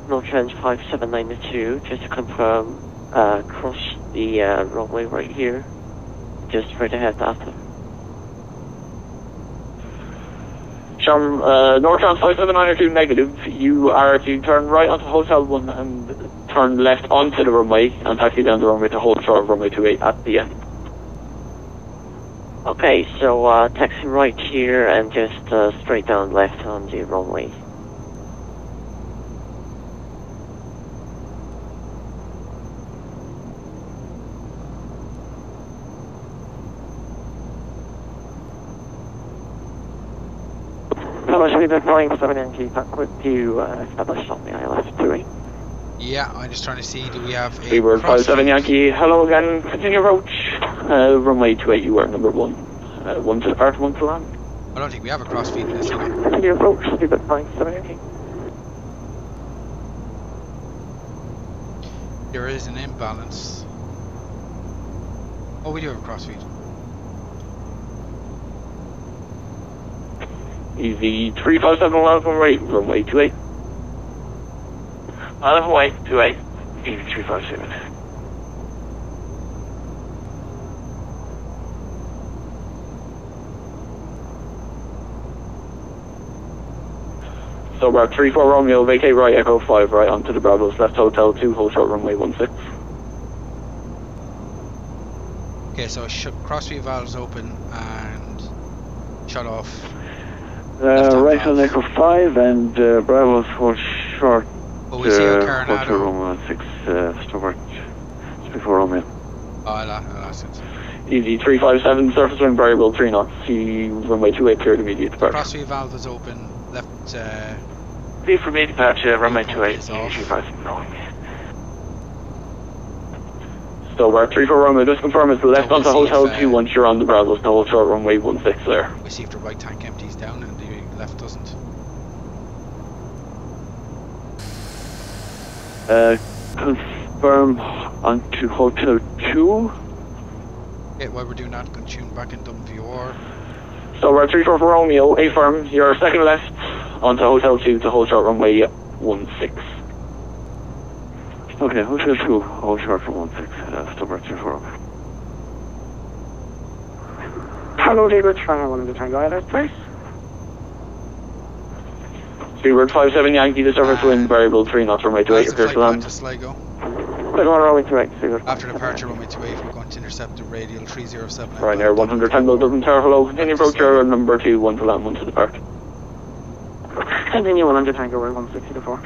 No trend 579 just to confirm, cross the runway right here, just straight ahead after. North Trans 579 negative, you are to turn right onto Hotel 1 and turn left onto the runway and taxi down the runway to hold short of runway 28 at the end. Okay, so taxi right here and just straight down left on the runway. We've been flying 7 NG, back with you established on the ILS 2. Yeah, I'm just trying to see, do we have a Freebird 57 Yankee, hello again, continue approach. Runway 28, you are number 1. 1 to depart, 1 to land. I don't think we have a crossfeed in this, you know. Continue approach, Freebird 57 Yankee. There is an imbalance. Oh, we do have a crossfeed. Easy 357 welcome right, runway 28. Runway 28, easy 357. So bar 34 Romeo, vacate right, Echo 5 right onto the Bravos, left Hotel 2, hold short runway 16. Okay, so crossfeed valves open and shut off. Right on Echo 5 and Bravos hold short. Oh, we see a Carenado. Hotel Room 6, Stobart, before Romeo. Oh, I'll ask it. Easy 357, surface wind variable 3 knots, see runway 28 cleared immediate departure. Crossfeed valve is open, left. Clear for immediate departure, runway 28, is off. 357 going. So bar 34 Romeo, just confirm it's left onto Hotel 2 once you're on the Bravos to hold short runway 16 there. We see if the right tank empties down and the left doesn't. Confirm onto Hotel 2. Okay, while we're doing that, going to tune back in Dublin VATSIM. So bar 34 Romeo, A firm, you're second left onto Hotel 2 to hold short runway 16. Okay, Hotel 2, hold short for 16, Stobart 34 Romeo. Hello, David, Channel 1 of the Tango ILS, please. Freebird 57 Yankee, the surface wind variable 3 knots runway 28, you're clear to land. To Sligo. Runway 28, Freebird. After departure, runway 28, we're going to intercept the radial 307. Ryanair 110 Dublin Tower, hello, continue approach your number 2, 1 to land, 1 to depart. Continue 100 Tango, 160-4.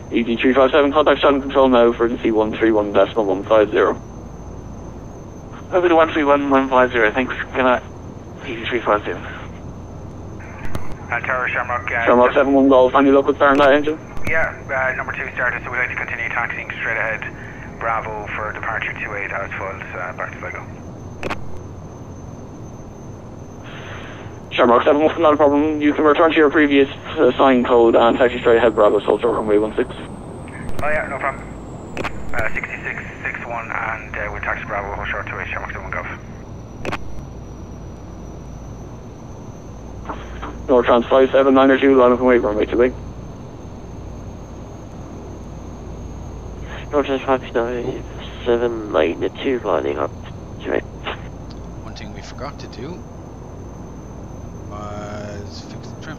Easy 357, contact channel control now, frequency 131.150. Over to 131.150, thanks, good night. Easy 357. And Tower Shamrock. Shamrock 7-1 Golf, any luck with starting that engine? Yeah, number 2 started, so we'd like to continue taxiing straight ahead. Bravo for departure 28 as full, back to Sligo. Shamrock 7-1, not a problem. You can return to your previous sign code and taxi straight ahead, Bravo, Soldier, runway 16. Oh yeah, no problem. 6661 and we'll taxi Bravo, hold short 28, Shamrock 7-1 Golf. North Trans 5792, line up and wait, runway 28. North Trans 5792, lining up to it. One thing we forgot to do was fix the trim.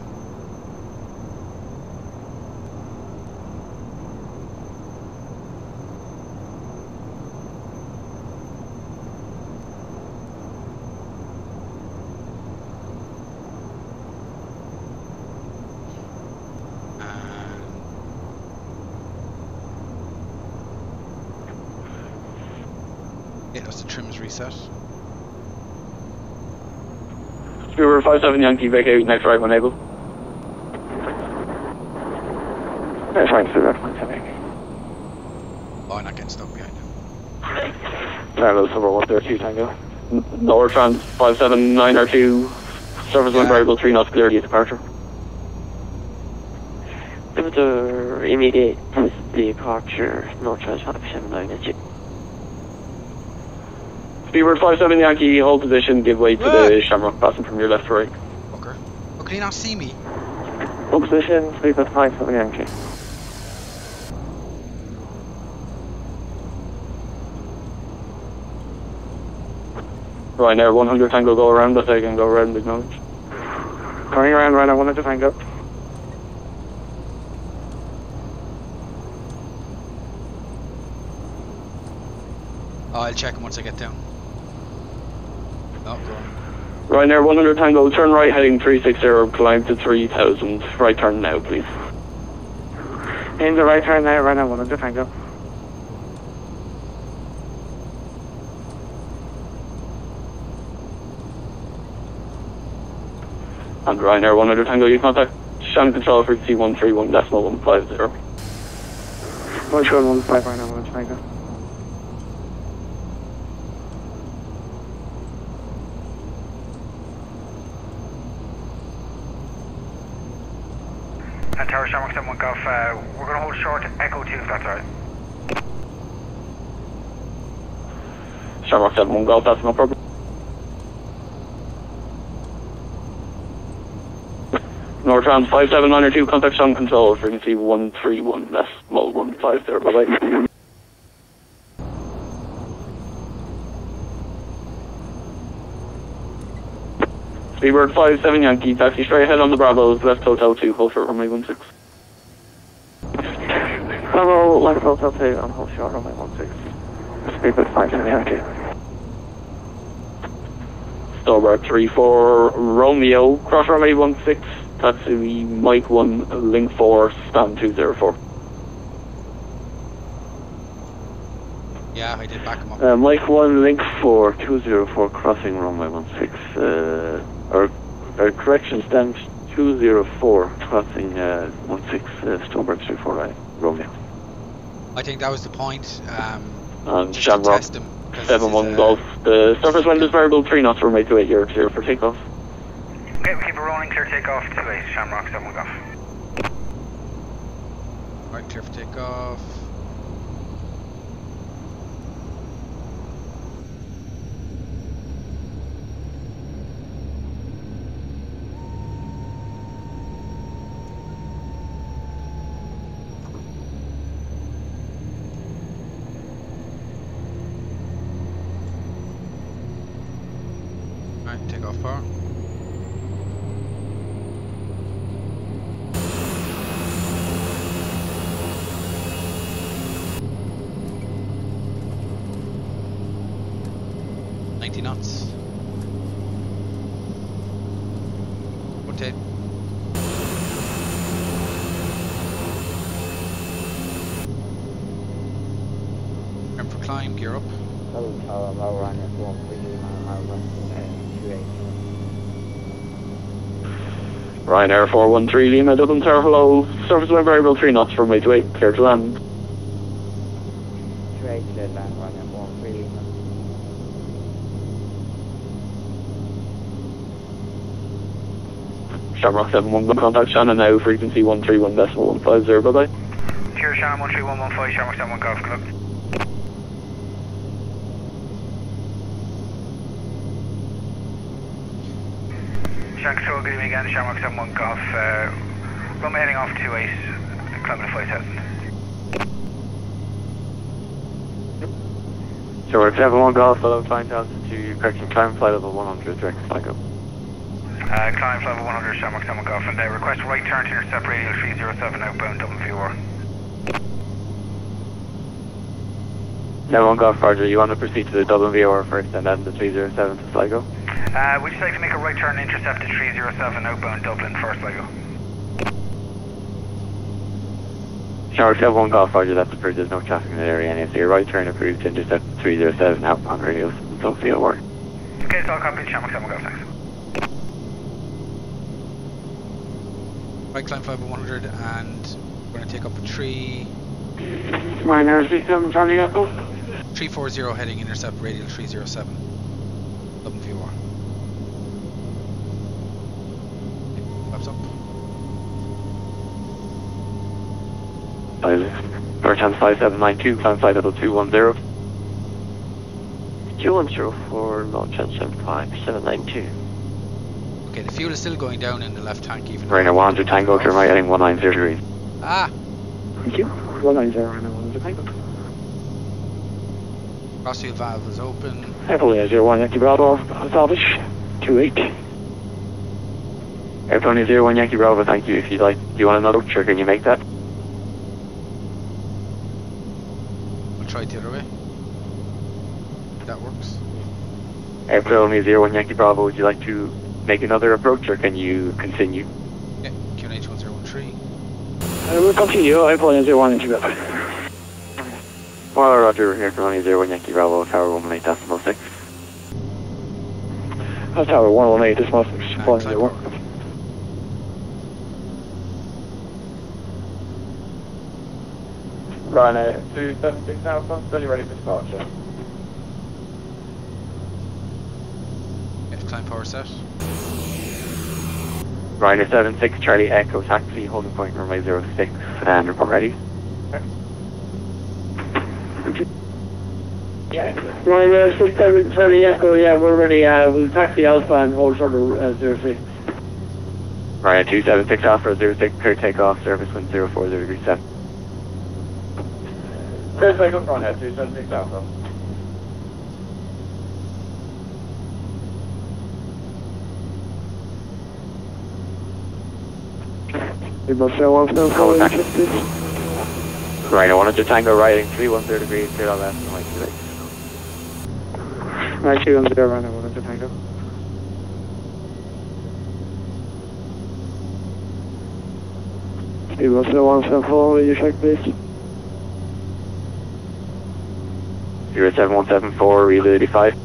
Yeah, that's the trim's reset. Speedbird 57 Yankee, vacate next right when able. Thanks for that. Oh, I'm not getting stuck behind him. Carenado, number 132 Tango. North Trans 579R2, surface wind variable 3 knots, clear to departure. The immediate departure, North Trans 57992. Speedbird 57 Yankee, hold position, give way to the Shamrock, passing from your left to right. Fucker. Oh, can he not see me? Hold position, Speedbird 57 Yankee. Ryanair 100 Tango, go around, but they can go around, acknowledge. Going around, Ryanair 100 Tango. Oh, I'll check him once I get down. Oh, go on. Ryanair 100 Tango, turn right heading 360, climb to 3000. Right turn now, please. In the right turn now, Ryanair 100 Tango. And Ryanair 100 Tango, you contact Shannon Control for C131.150. 115 Ryanair 100 Tango. And Tower Shamrock 7-1 Golf, we're going to hold short Echo 2 if that's alright. Shamrock 7-1 Golf, that's no problem. North Trans 57902, contact Shannon Control, frequency 131.150, bye bye. Speedbird 57 Yankee, taxi straight ahead on the Bravos, left Hotel 2, hold short runway 16. Bravo, left Hotel 2, on hold short runway 16. Speedbird 57 Yankee. Starbird 34 Romeo, cross runway 16, taxi Mike 1, link 4, stand 204. Yeah, I did back him up. Mike 1, link 4, 204, crossing runway 16. Correction, stand 204, crossing 16, Starbird 34 right, Romeo. I think that was the point. And just to test him. 7-1 Golf. The surface wind is variable 3 knots, runway 28, you're clear for takeoff. Okay, we keep it rolling, clear takeoff 28, Shamrock 7-1 Golf. Right, clear for takeoff. Right, take off power. Knots. Rotate. Prep for climb, gear up. Lower on this 1 for you, Ryanair 413 Lima, Dublin Tower, hello. Surface wind variable 3 knots from way to 8, clear to land. Trade to land, Ryanair 413 Lima. Shamrock 71, contact Shannon now, frequency 131.150, bye bye. Cheers, Shannon 13115, Shamrock 71 Golf Club. Shannon Control, good evening again, Shamrock 71 Golf. Runway heading off 28, climbing to 5000. Sure, 71 Golf, below 5000 to correction, climb flight level 100, direct Sligo. Climb flight level 100, Shamrock 71 Golf, and request right turn to intercept radial 307 outbound Dublin VATSIM. 71 Golf, Roger, you want to proceed to the Dublin VATSIM first and then the 307 to Sligo? Would you like to make a right turn and intercept at 307 outbound Dublin first, Sligo? Sure, 71 Golf, Roger, that's approved, there's no traffic in the area anyway, so your right turn approved to intercept 307 outbound radials, Dublin VATSIM. Okay, so I'll copy Shamrock 71 Golf, thanks. Right, climb flight level 100 and we're going to take up a Ryanair 37 Charlie Echo. 340 heading intercept radial 307. Dublin VATSIM. Flaps up. Northbound 5792, climb flight level 210. 2104, launch at 75792. Okay, the fuel is still going down in the left tank even. Ryanair 100 Tango, turn right heading 190 degrees. Ah! Thank you. 190 Ryanair 100 Tango. Cross field valve is open. Heavily 01 Yankee Bravo, salvage 28. Airplane 01 Yankee Bravo, thank you. If you'd like, do you want another picture? Can you make that? We'll try it the other way. If that works. Airplane 01 Yankee Bravo, would you like to make another approach or can you continue? Yeah, QNH 1013. We'll continue. Airplane 01 Yankee Bravo. Well, Roger, Airplane 01 Yankee Bravo, Tower 118.6. Tower 118, this must be supporting the work. Ryanair 276 Alpha, study ready for departure. Yeah, climb power set. Ryanair 76 Charlie Echo, taxi, holding point runway 06, and report ready. Yeah, Ryanair 67 Charlie Echo, yeah, we're ready. We'll taxi Alpha and hold shorter 06. Ryanair 276 Alpha 06, clear takeoff, service wind 040 degrees 7. Clear takeoff, Ryanair 276 Alpha. We must show off no Right, I wanted to Tango riding 310 degrees, clear on left, and right today. Right, 210, right, I wanted to Tango. We must show off no call, will you check please? 07174, relay 85.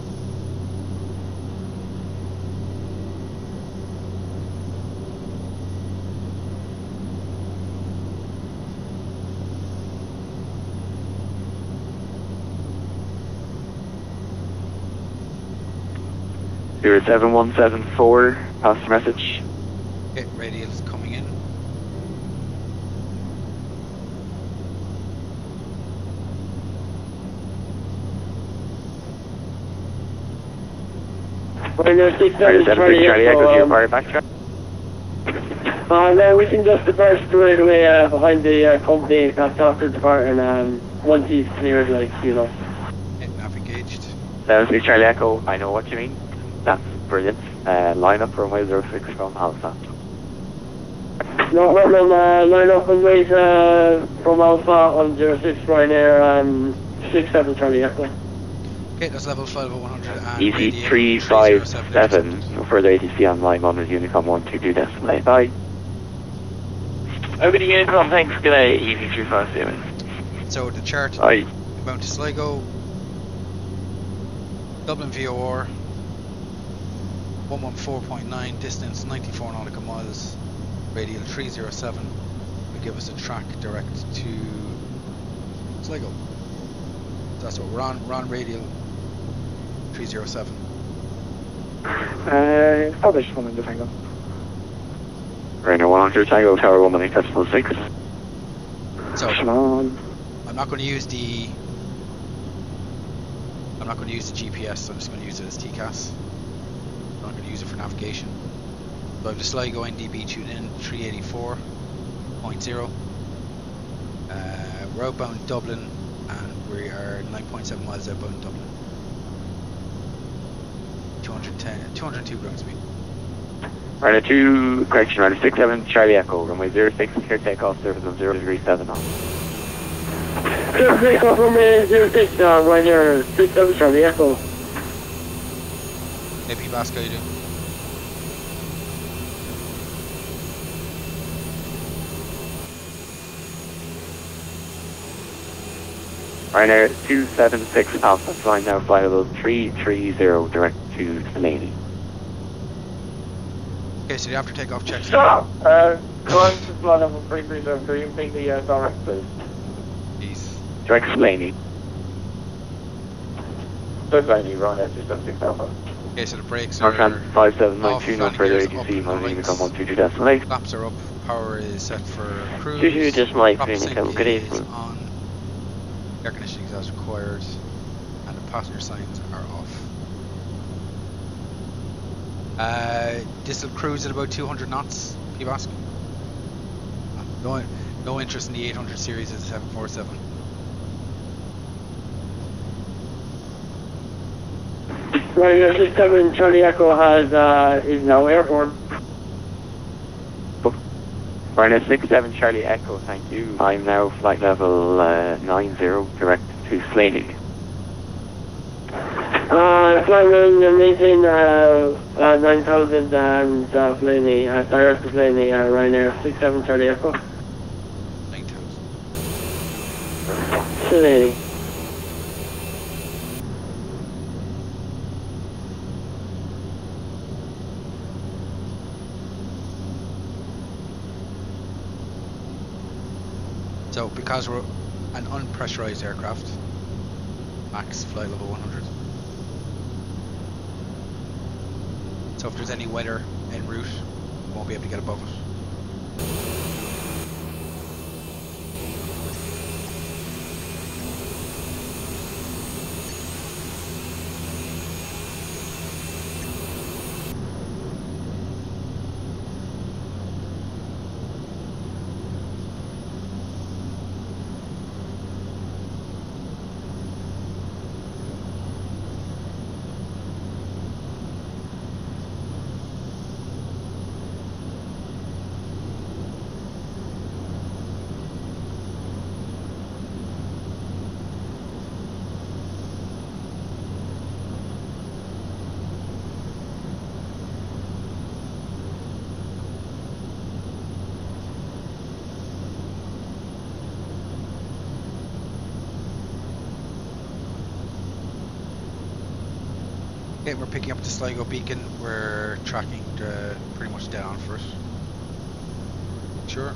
Zero 7174, pass message. Okay, radial is coming in. Ryanair 67 Charlie Echo to your fire backtrack. No, we can just burst right away behind the company, that's after departing, once he's cleared, like, you know. Yeah, nav engaged. 76 Charlie Echo, I know what you mean. That's brilliant. Line up runway 06 from Alpha. No problem, line up and wait from Alpha on 06 Ryanair 67 Charlie Echo. Okay, that's level 50100 and Easy radial 357, no further ATC on line 1 with Unicom 122.8. Bye. Over to Unicom, thanks, good day, Easy 357. So the chart, Bye. Mount to Sligo, Dublin VOR, 114.9, distance 94 nautical miles, radial 307 will give us a track direct to Sligo. That's what we're on. We're on radial 307. Publish 1 in the Tango. Ryanair 100 Tango Tower 118.6. So Come on. I'm not going to use the GPS. I'm just going to use it as TCAS. I'm not going to use it for navigation. So I have the Sligo NDB tuned in 384.0. We're outbound Dublin, and we are 9.7 miles outbound Dublin. 202 ground speed. Ryanair 2, correction, Ryanair 67 Charlie Echo, runway 06, clear takeoff, surface of 0°7 on. Clear takeoff from 06, Ryanair 67 Charlie Echo. AP Basco, you do? Ryanair 276 Alpha, flying now flight level 330 direct to Delaney. Okay, so the after takeoff checks. Stop! Go on to flight level 3373, you can take the direct, please. Jeez. Direct to Delaney. Delaney, Ryanair 276 Alpha. Okay, so the brakes are Northland 5792, no off, further landing gears ATC, up, Mountain lights. Unicorn 122.8. Flaps are up, power is set for cruise. Choo-choo, just my prop screen, sync good is evening. on, air conditioning is as required, and the passenger signs are off. This will cruise at about 200 knots, PBASC. No interest in the 800 series of the 747. Ryanair 67 Charlie Echo is now airborne. Ryanair 67 Charlie Echo, thank you. I'm now flight level 90, direct to Slaney. Flying maintain 9000 and Slaney, direct to Slaney, Ryanair 67 Charlie Echo. 9000. Slaney. So, because we're an unpressurized aircraft, max flight level 100. So if there's any weather en route, we won't be able to get above it. Okay, we're picking up the Sligo beacon. We're tracking pretty much dead on for it. Sure.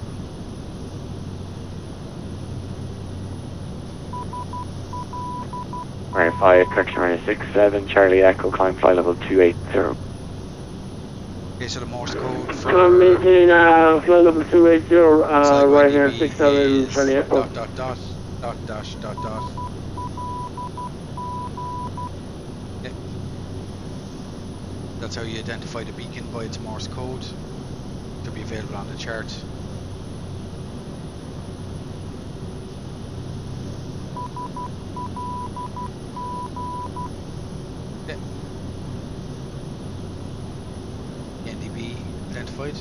Ryanair 5, correction, Ryanair 67 Charlie Echo, climb flight level 280. Okay, so the Morse code for Come maintain flight level 280, Ryanair NDB 67 Charlie is Echo. .. Okay. That's how you identify the beacon, by its Morse code. It'll be available on the chart. Okay. NDB identified.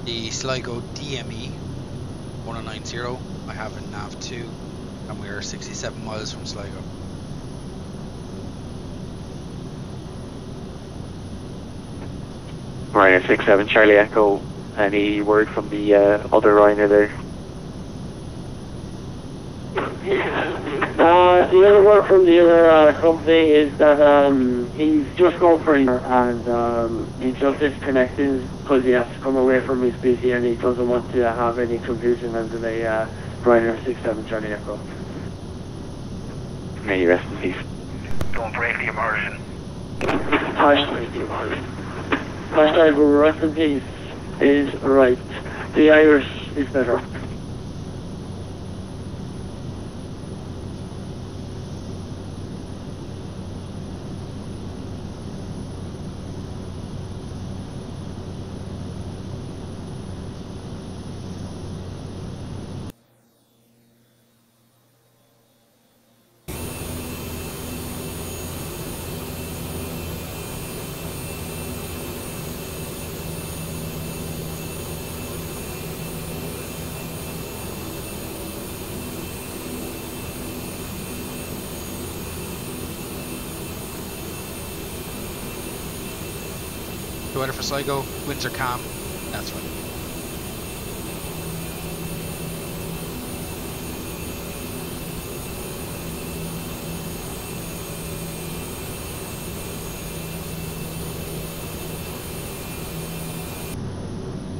The Sligo DME 1090, I have in nav 2 and we are 67 miles from Sligo. Ryanair 67 Charlie Echo, any word from the other Ryanair there? The other word from the other company is that he's just going for it and he's just disconnecting because he has to come away from his busy and he doesn't want to have any confusion under the Ryanair 67 Charlie Echo. May you rest in peace. Don't break the immersion. Hashtag rest in peace is right. The Irish is better. The weather for Sligo, winds are calm, that's right.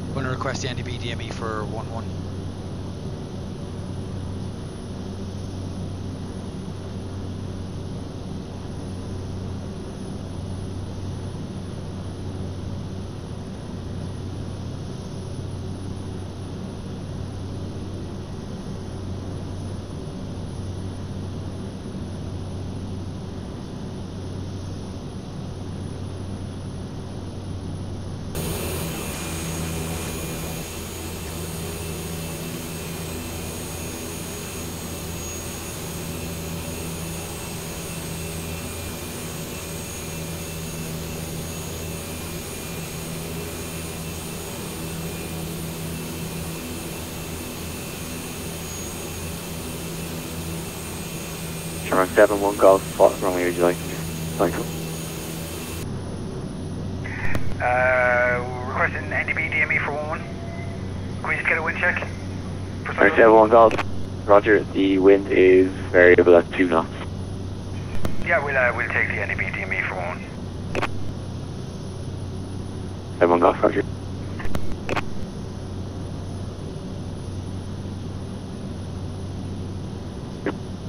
I'm going to request the NDB DME for 1-1. Around 7-1 Golf, what runway would you like to cycle? Requesting NDB DME for 1-1. Can we just get a wind check? Around 7-1 Golf, roger, the wind is variable at 2 knots. Yeah, we'll take the NDB DME for 1-1. 7-1 Golf, roger.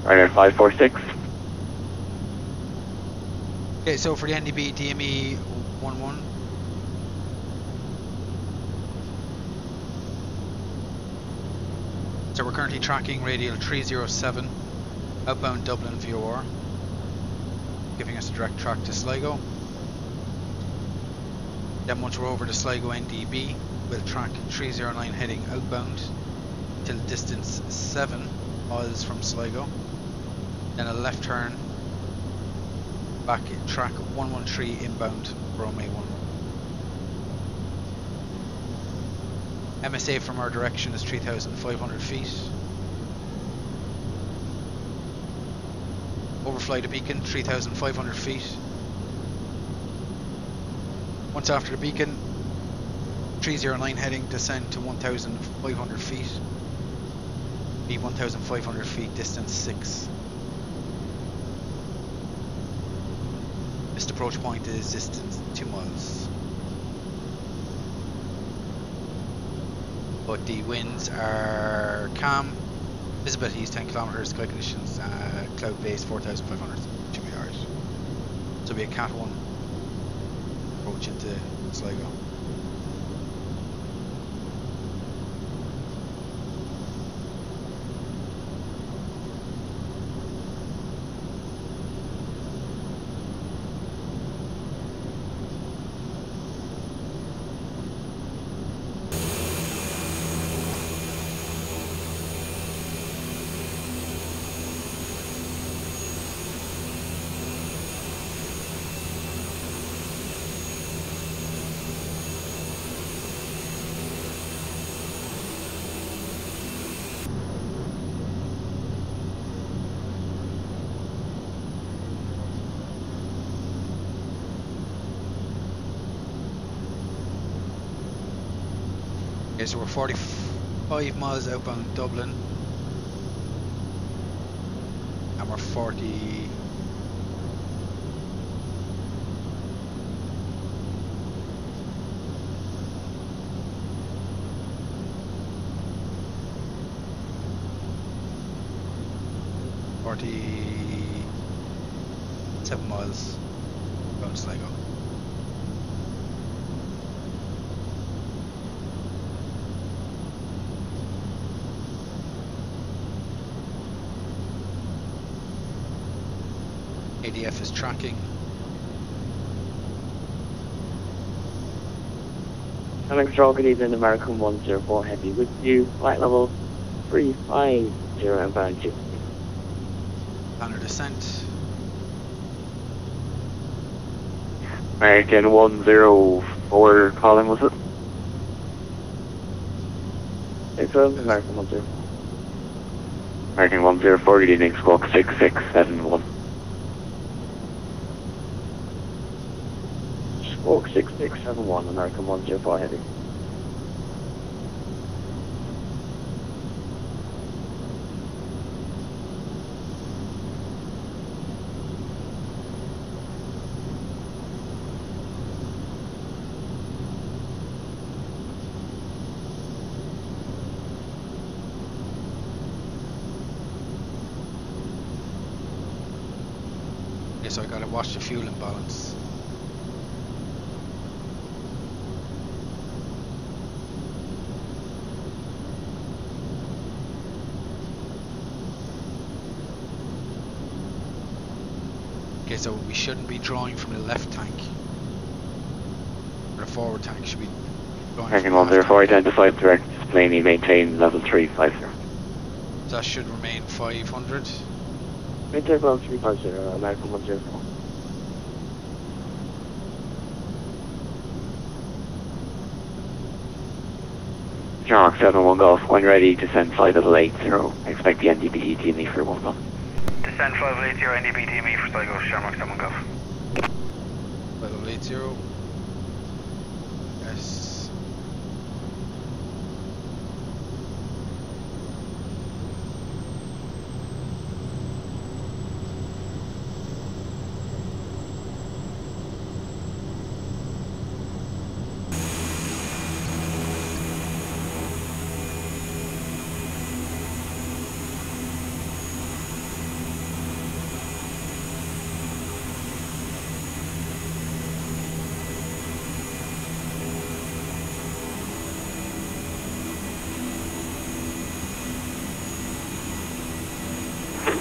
Ryanair 546. Okay, so for the NDB DME 1-1. So we're currently tracking radial 307, outbound Dublin VOR, giving us a direct track to Sligo. Then once we're over to Sligo NDB, we'll track 309 heading outbound till distance 7 miles from Sligo. Then a left turn back at track 113 inbound Romeo 1. MSA from our direction is 3,500 feet. Overfly the beacon, 3,500 feet. Once after the beacon, 309 heading, descend to 1,500 feet. Be 1,500 feet, distance 6. Missed approach point is distance 2 miles. But the winds are calm, visibility is 10 kilometers, sky conditions, cloud base 4,500, should be alright. So it'll be a Cat 1 approach into Sligo. Okay, so we're 45 miles outbound Dublin. And we're 40... ...47 miles going to Sligo. ADF is tracking. Command Control, good evening, American 104 Heavy with you, flight level 350 inbound 2. Planner descent. American 104 calling, was it? It's American 104. American 104, good evening, squawk 6671. Squawk 6671, American 104 Heavy. Okay, so I gotta watch the fuel imbalance. Okay, so we shouldn't be drawing from the left tank. Or the forward tank should be drawing American from the left 104, tank. identified direct, mainly maintain level 350. That should remain 500. Maintain level 350, American 104. Shark 71 Golf, when ready, descend flight level 80. Expect the NDPD team for 1 month. Descend flight level 80, NDPTME for Sligo, Shamrock 71 Golf. Level 80. Yes.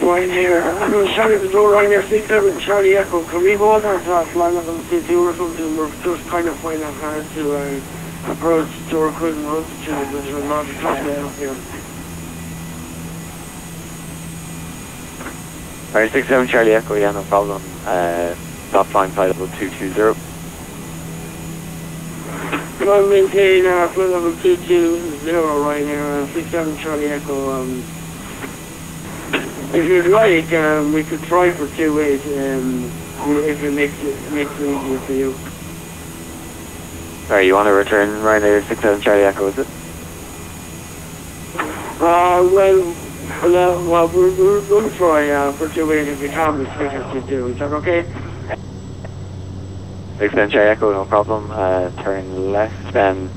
Right here, I'm sorry to go around here, 67 Charlie Echo. Can we hold our flying level 2 or something? We're just kind of finding it hard to approach to our cruising altitude. There's a lot of traffic out here. Alright, 67 Charlie Echo, yeah, no problem. Stop flying flight level 220. Can I maintain flight level 220 right here, 67 Charlie Echo. If you'd like, we could try for 28 if it makes it easier for you. Sorry, you want to return right there, 67 Charlie Echo, is it? Well, we're going to try for 28 if we can, we switch it to 2. Is that okay? 67 Charlie Echo, no problem. Turn left, then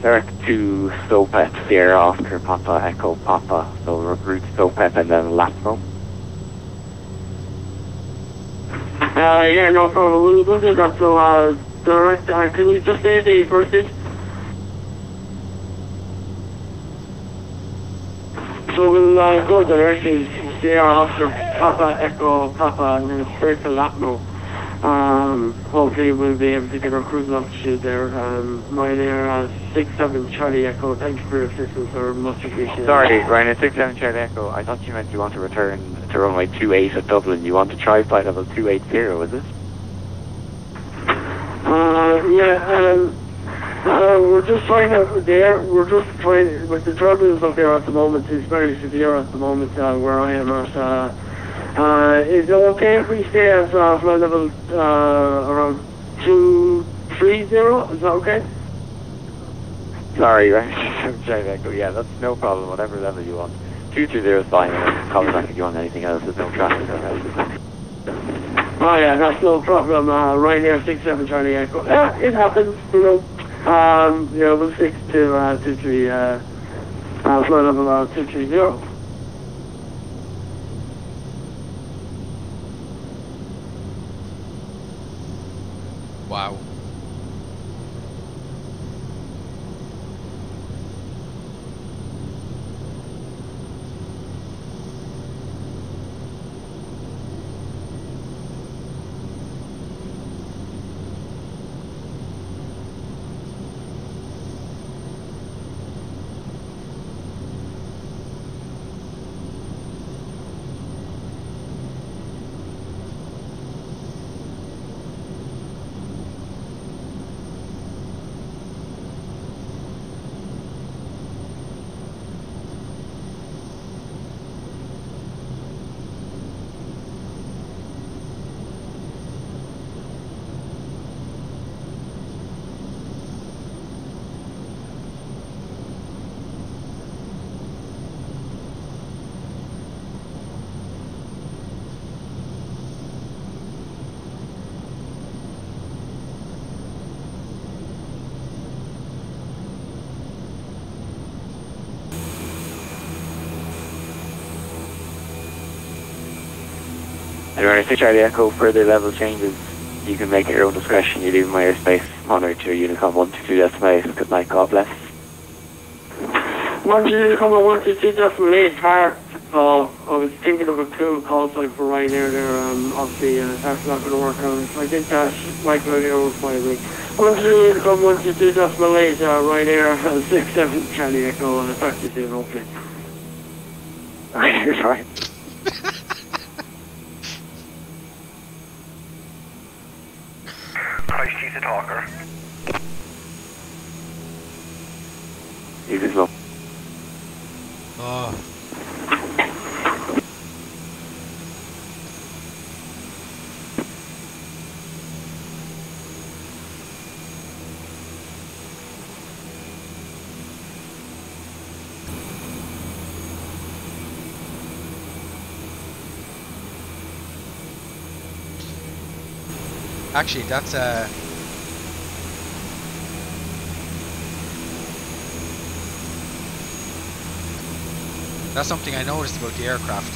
direct to Sopet, Sierra Oscar Papa Echo Papa. So route Sopet and then Lapro. Yeah, no problem. We'll do that. So, direct, can we just say the first is? So we'll go directly to Sierra Oscar Papa Echo Papa and then straight to Lapno. Hopefully we'll be able to get our cruising altitude there. Mine Air 67 Charlie Echo, thanks for your assistance, or much appreciated. Sorry, Ryan, 67 Charlie Echo, I thought you meant you want to return to runway 28 at Dublin. You want to try flight level 280, is it? We're just trying out there, we're just trying, with the turbulence up there at the moment, it's very severe at the moment where I am at. Is it okay if we stay at flight level around 230? Is that okay? Sorry, right? I'm trying to echo. Yeah, that's no problem. Whatever level you want. 230 is fine. Call back if you want anything else. There's no traffic or anything. Oh yeah, that's no problem. Right here, 6-7 Charlie Echo. Yeah, it happens, you know. We'll stick to 23, flight level 230. Wow. And when I say Charlie Echo, further level changes, you can make at your own discretion. You leave my airspace, monitor to Unicom 122 decimal. Good night, God bless. 122 122 decimal 8 car. I was thinking of a cool call sign for Ryanair there. Obviously, that's not going to work out. I think that might go over 5 weeks. 122 122 decimal 8 Ryanair 6-7 Charlie Echo. I'll talk to you soon, hopefully. You're fine. Christ, she's a talker. You as well. Oh. Actually, that's something I noticed about the aircraft.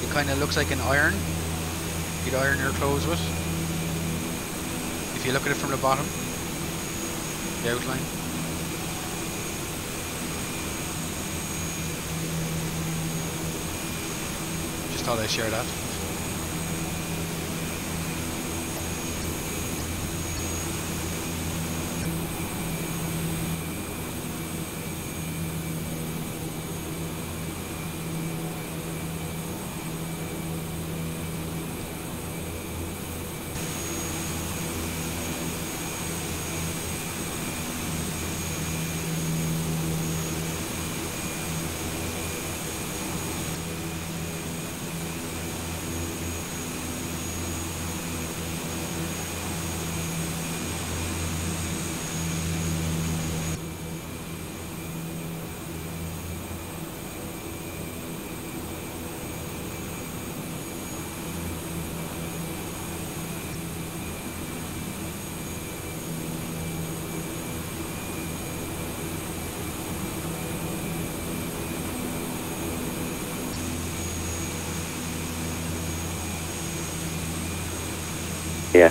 It kind of looks like an iron. You'd iron your clothes with. If you look at it from the bottom, the outline. Just thought I'd share that. Yeah.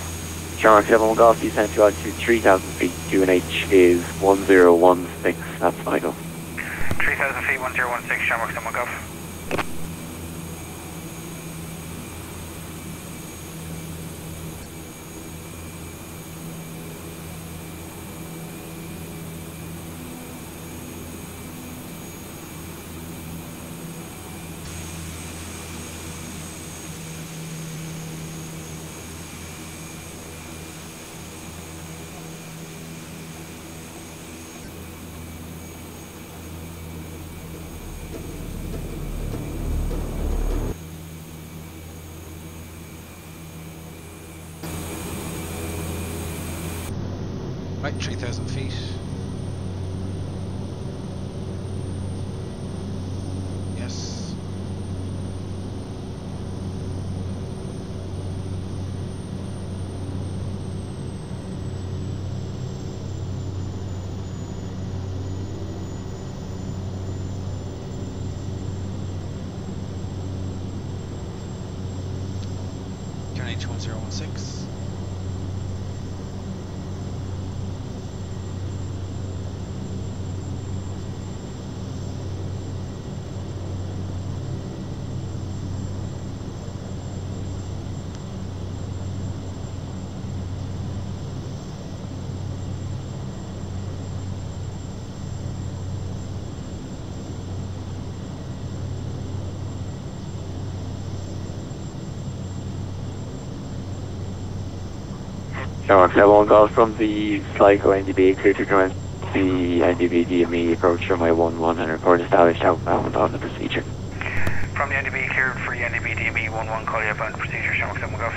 Shark 7 Golf, descent to altitude 3,000 feet, QNH is 1016, that's final. 3,000 feet, 1016, Shamrock 7 Golf. Right, 3,000 feet. Yes. Carenado 1016. Shamrock 71 Golf from the Sligo NDB, clear to commence the NDB DME approach from my 1-1 and report established outbound on the procedure. From the NDB, cleared for the NDB DME 1-1, call you outbound procedure, Shamrock 71 Golf.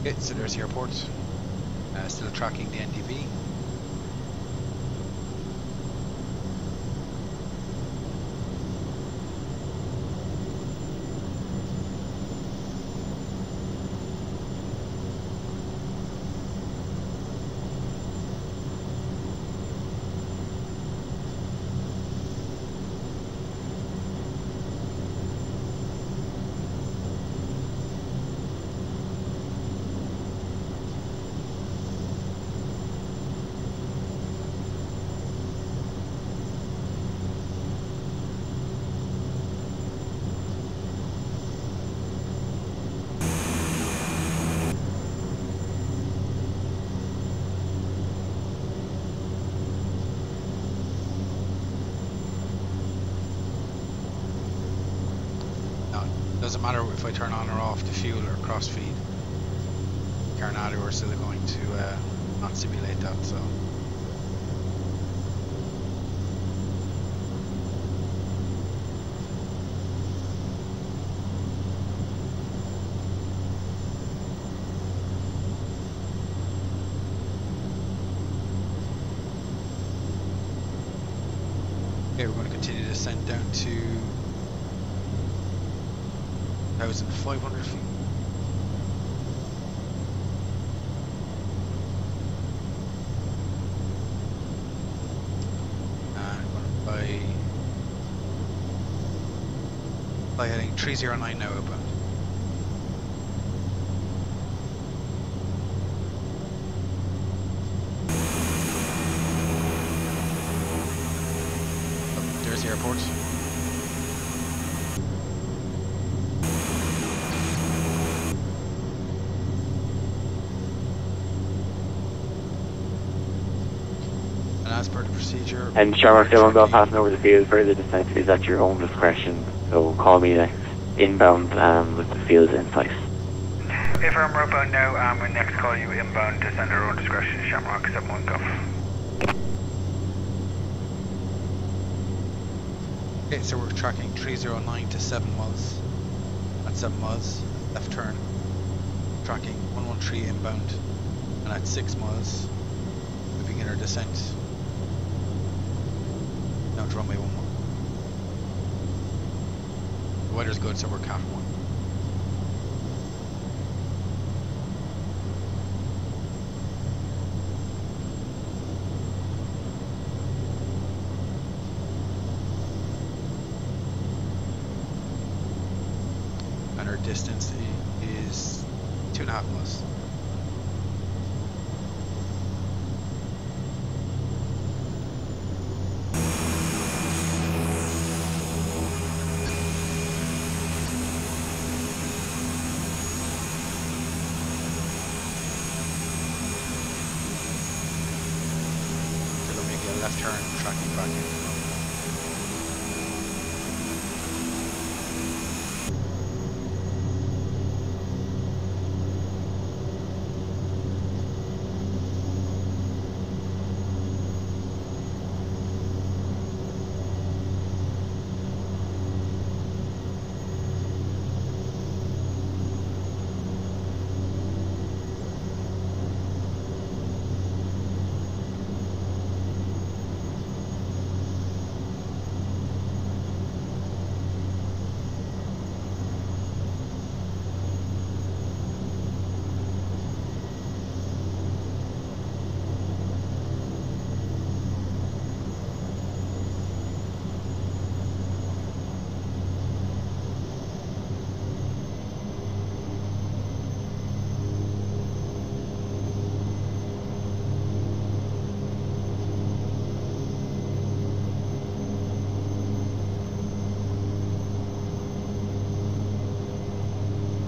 Okay, so there's the airport. Still tracking the NDB. Doesn't matter if I turn on or off the fuel or cross feed. Carenado are still going to not simulate that, so. Okay, we're going to continue to descend down to 1,500 feet. And we're going to fly heading 309 now outbound. Oh, there's the airport. As per the procedure. And Shamrock 71 Golf passing over the field, further descent is at your own discretion, so call me next inbound with the field in place. If I'm outbound now, we'll next call you inbound, descend at our own discretion, Shamrock 71 Golf. Okay, so we're tracking 309 to 7 miles. At 7 miles, left turn. Tracking 113 inbound, and at 6 miles, we begin our descent. Down to runway 11. The weather's good, so we're CAT 1. our distance is 2.5 miles. Left turn, tracking back in.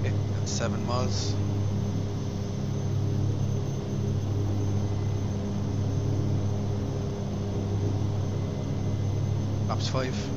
Okay, that's 7 miles. Laps 5.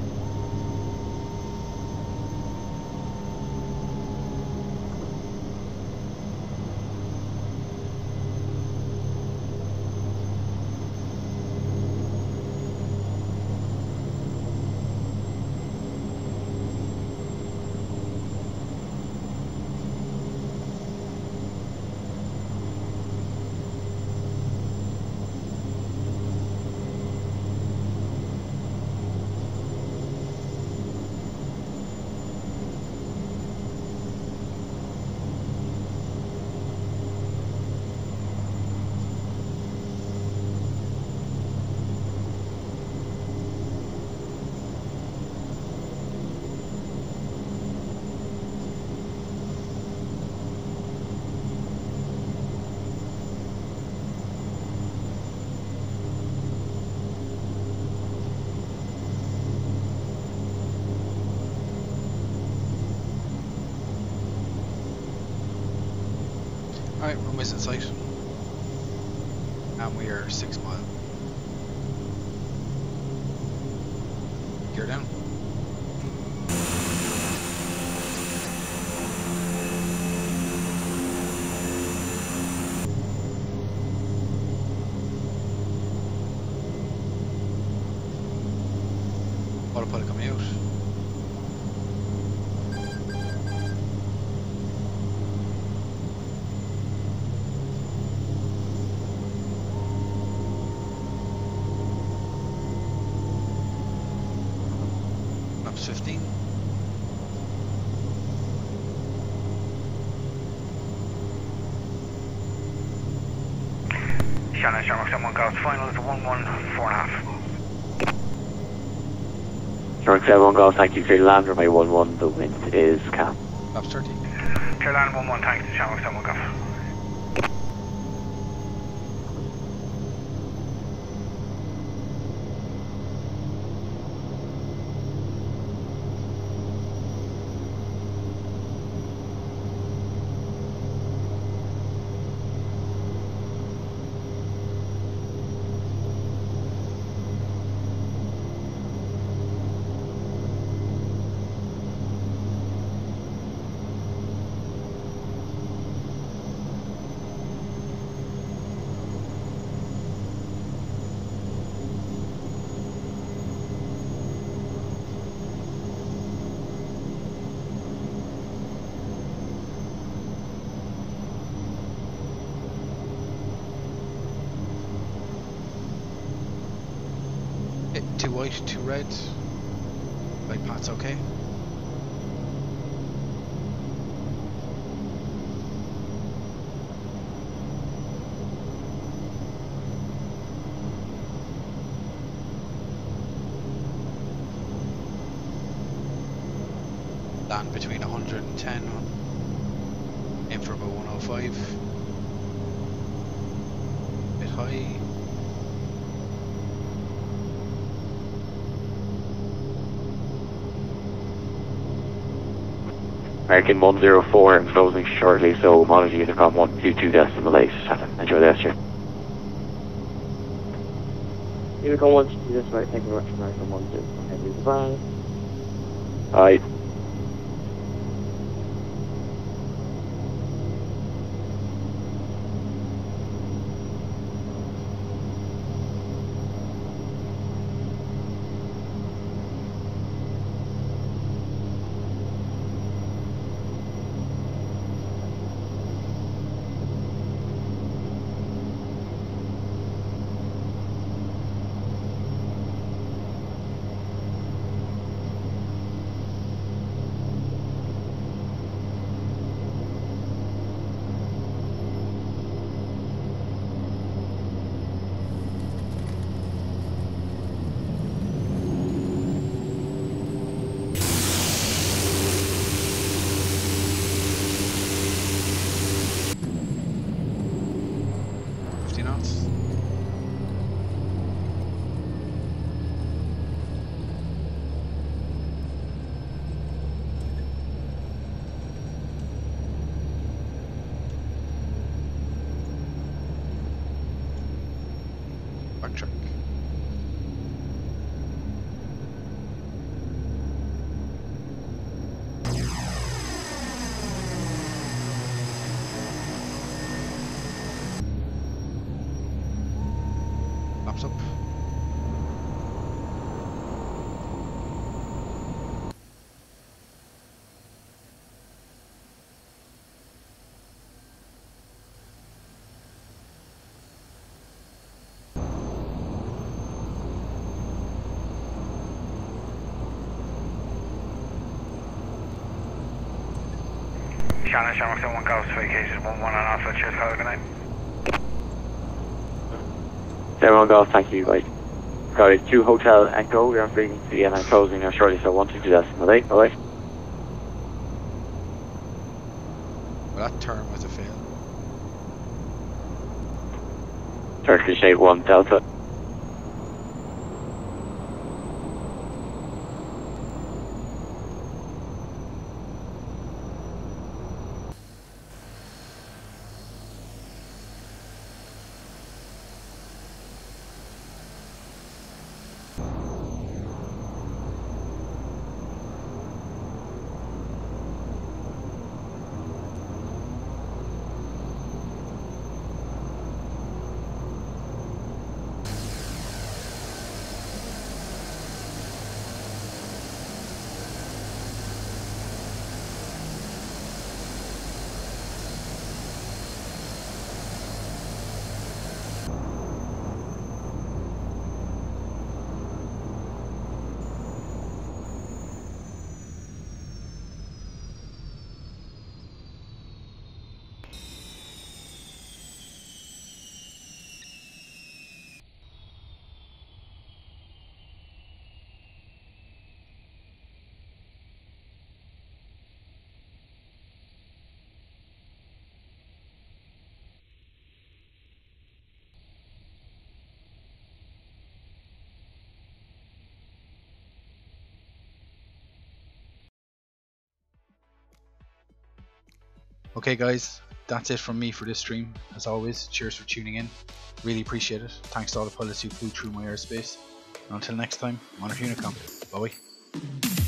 Alright, runway's in sight. And we are 6 miles. Gear down. Autopilot coming out. Laps 15. Shannon, Shamrock 71 Golf, final is a 114.5. Shark 71 Golf, thank you. Clear land runway 11, the wind is calm. Laps 30. Clear land 11, thanks to Shamrock 71 Golf. Okay, 2 white, 2 red. Right path's okay. land between 110, aim for about 105, bit high. American 104 and closing shortly, so monitor Unicom 122.8. Enjoy the SJ. Unicom 122.8, thank you very much. American 122.8. Aye. Backtrack. Laps up. Shannon, Shamrock 1 Golf, 3 cases, 1-1 on Alpha, cheers, hello, good night. 7-1 Golf, thank you, guys. Got it, 2 Hotel Echo, we are frequency and I'm closing now shortly, so 122.8, alright? Well, that turn was a fail. Turkish 81 Delta. Okay guys, that's it from me for this stream. As always, cheers for tuning in. Really appreciate it. Thanks to all the pilots who flew through my airspace. And until next time, monitor Unicom. Bye.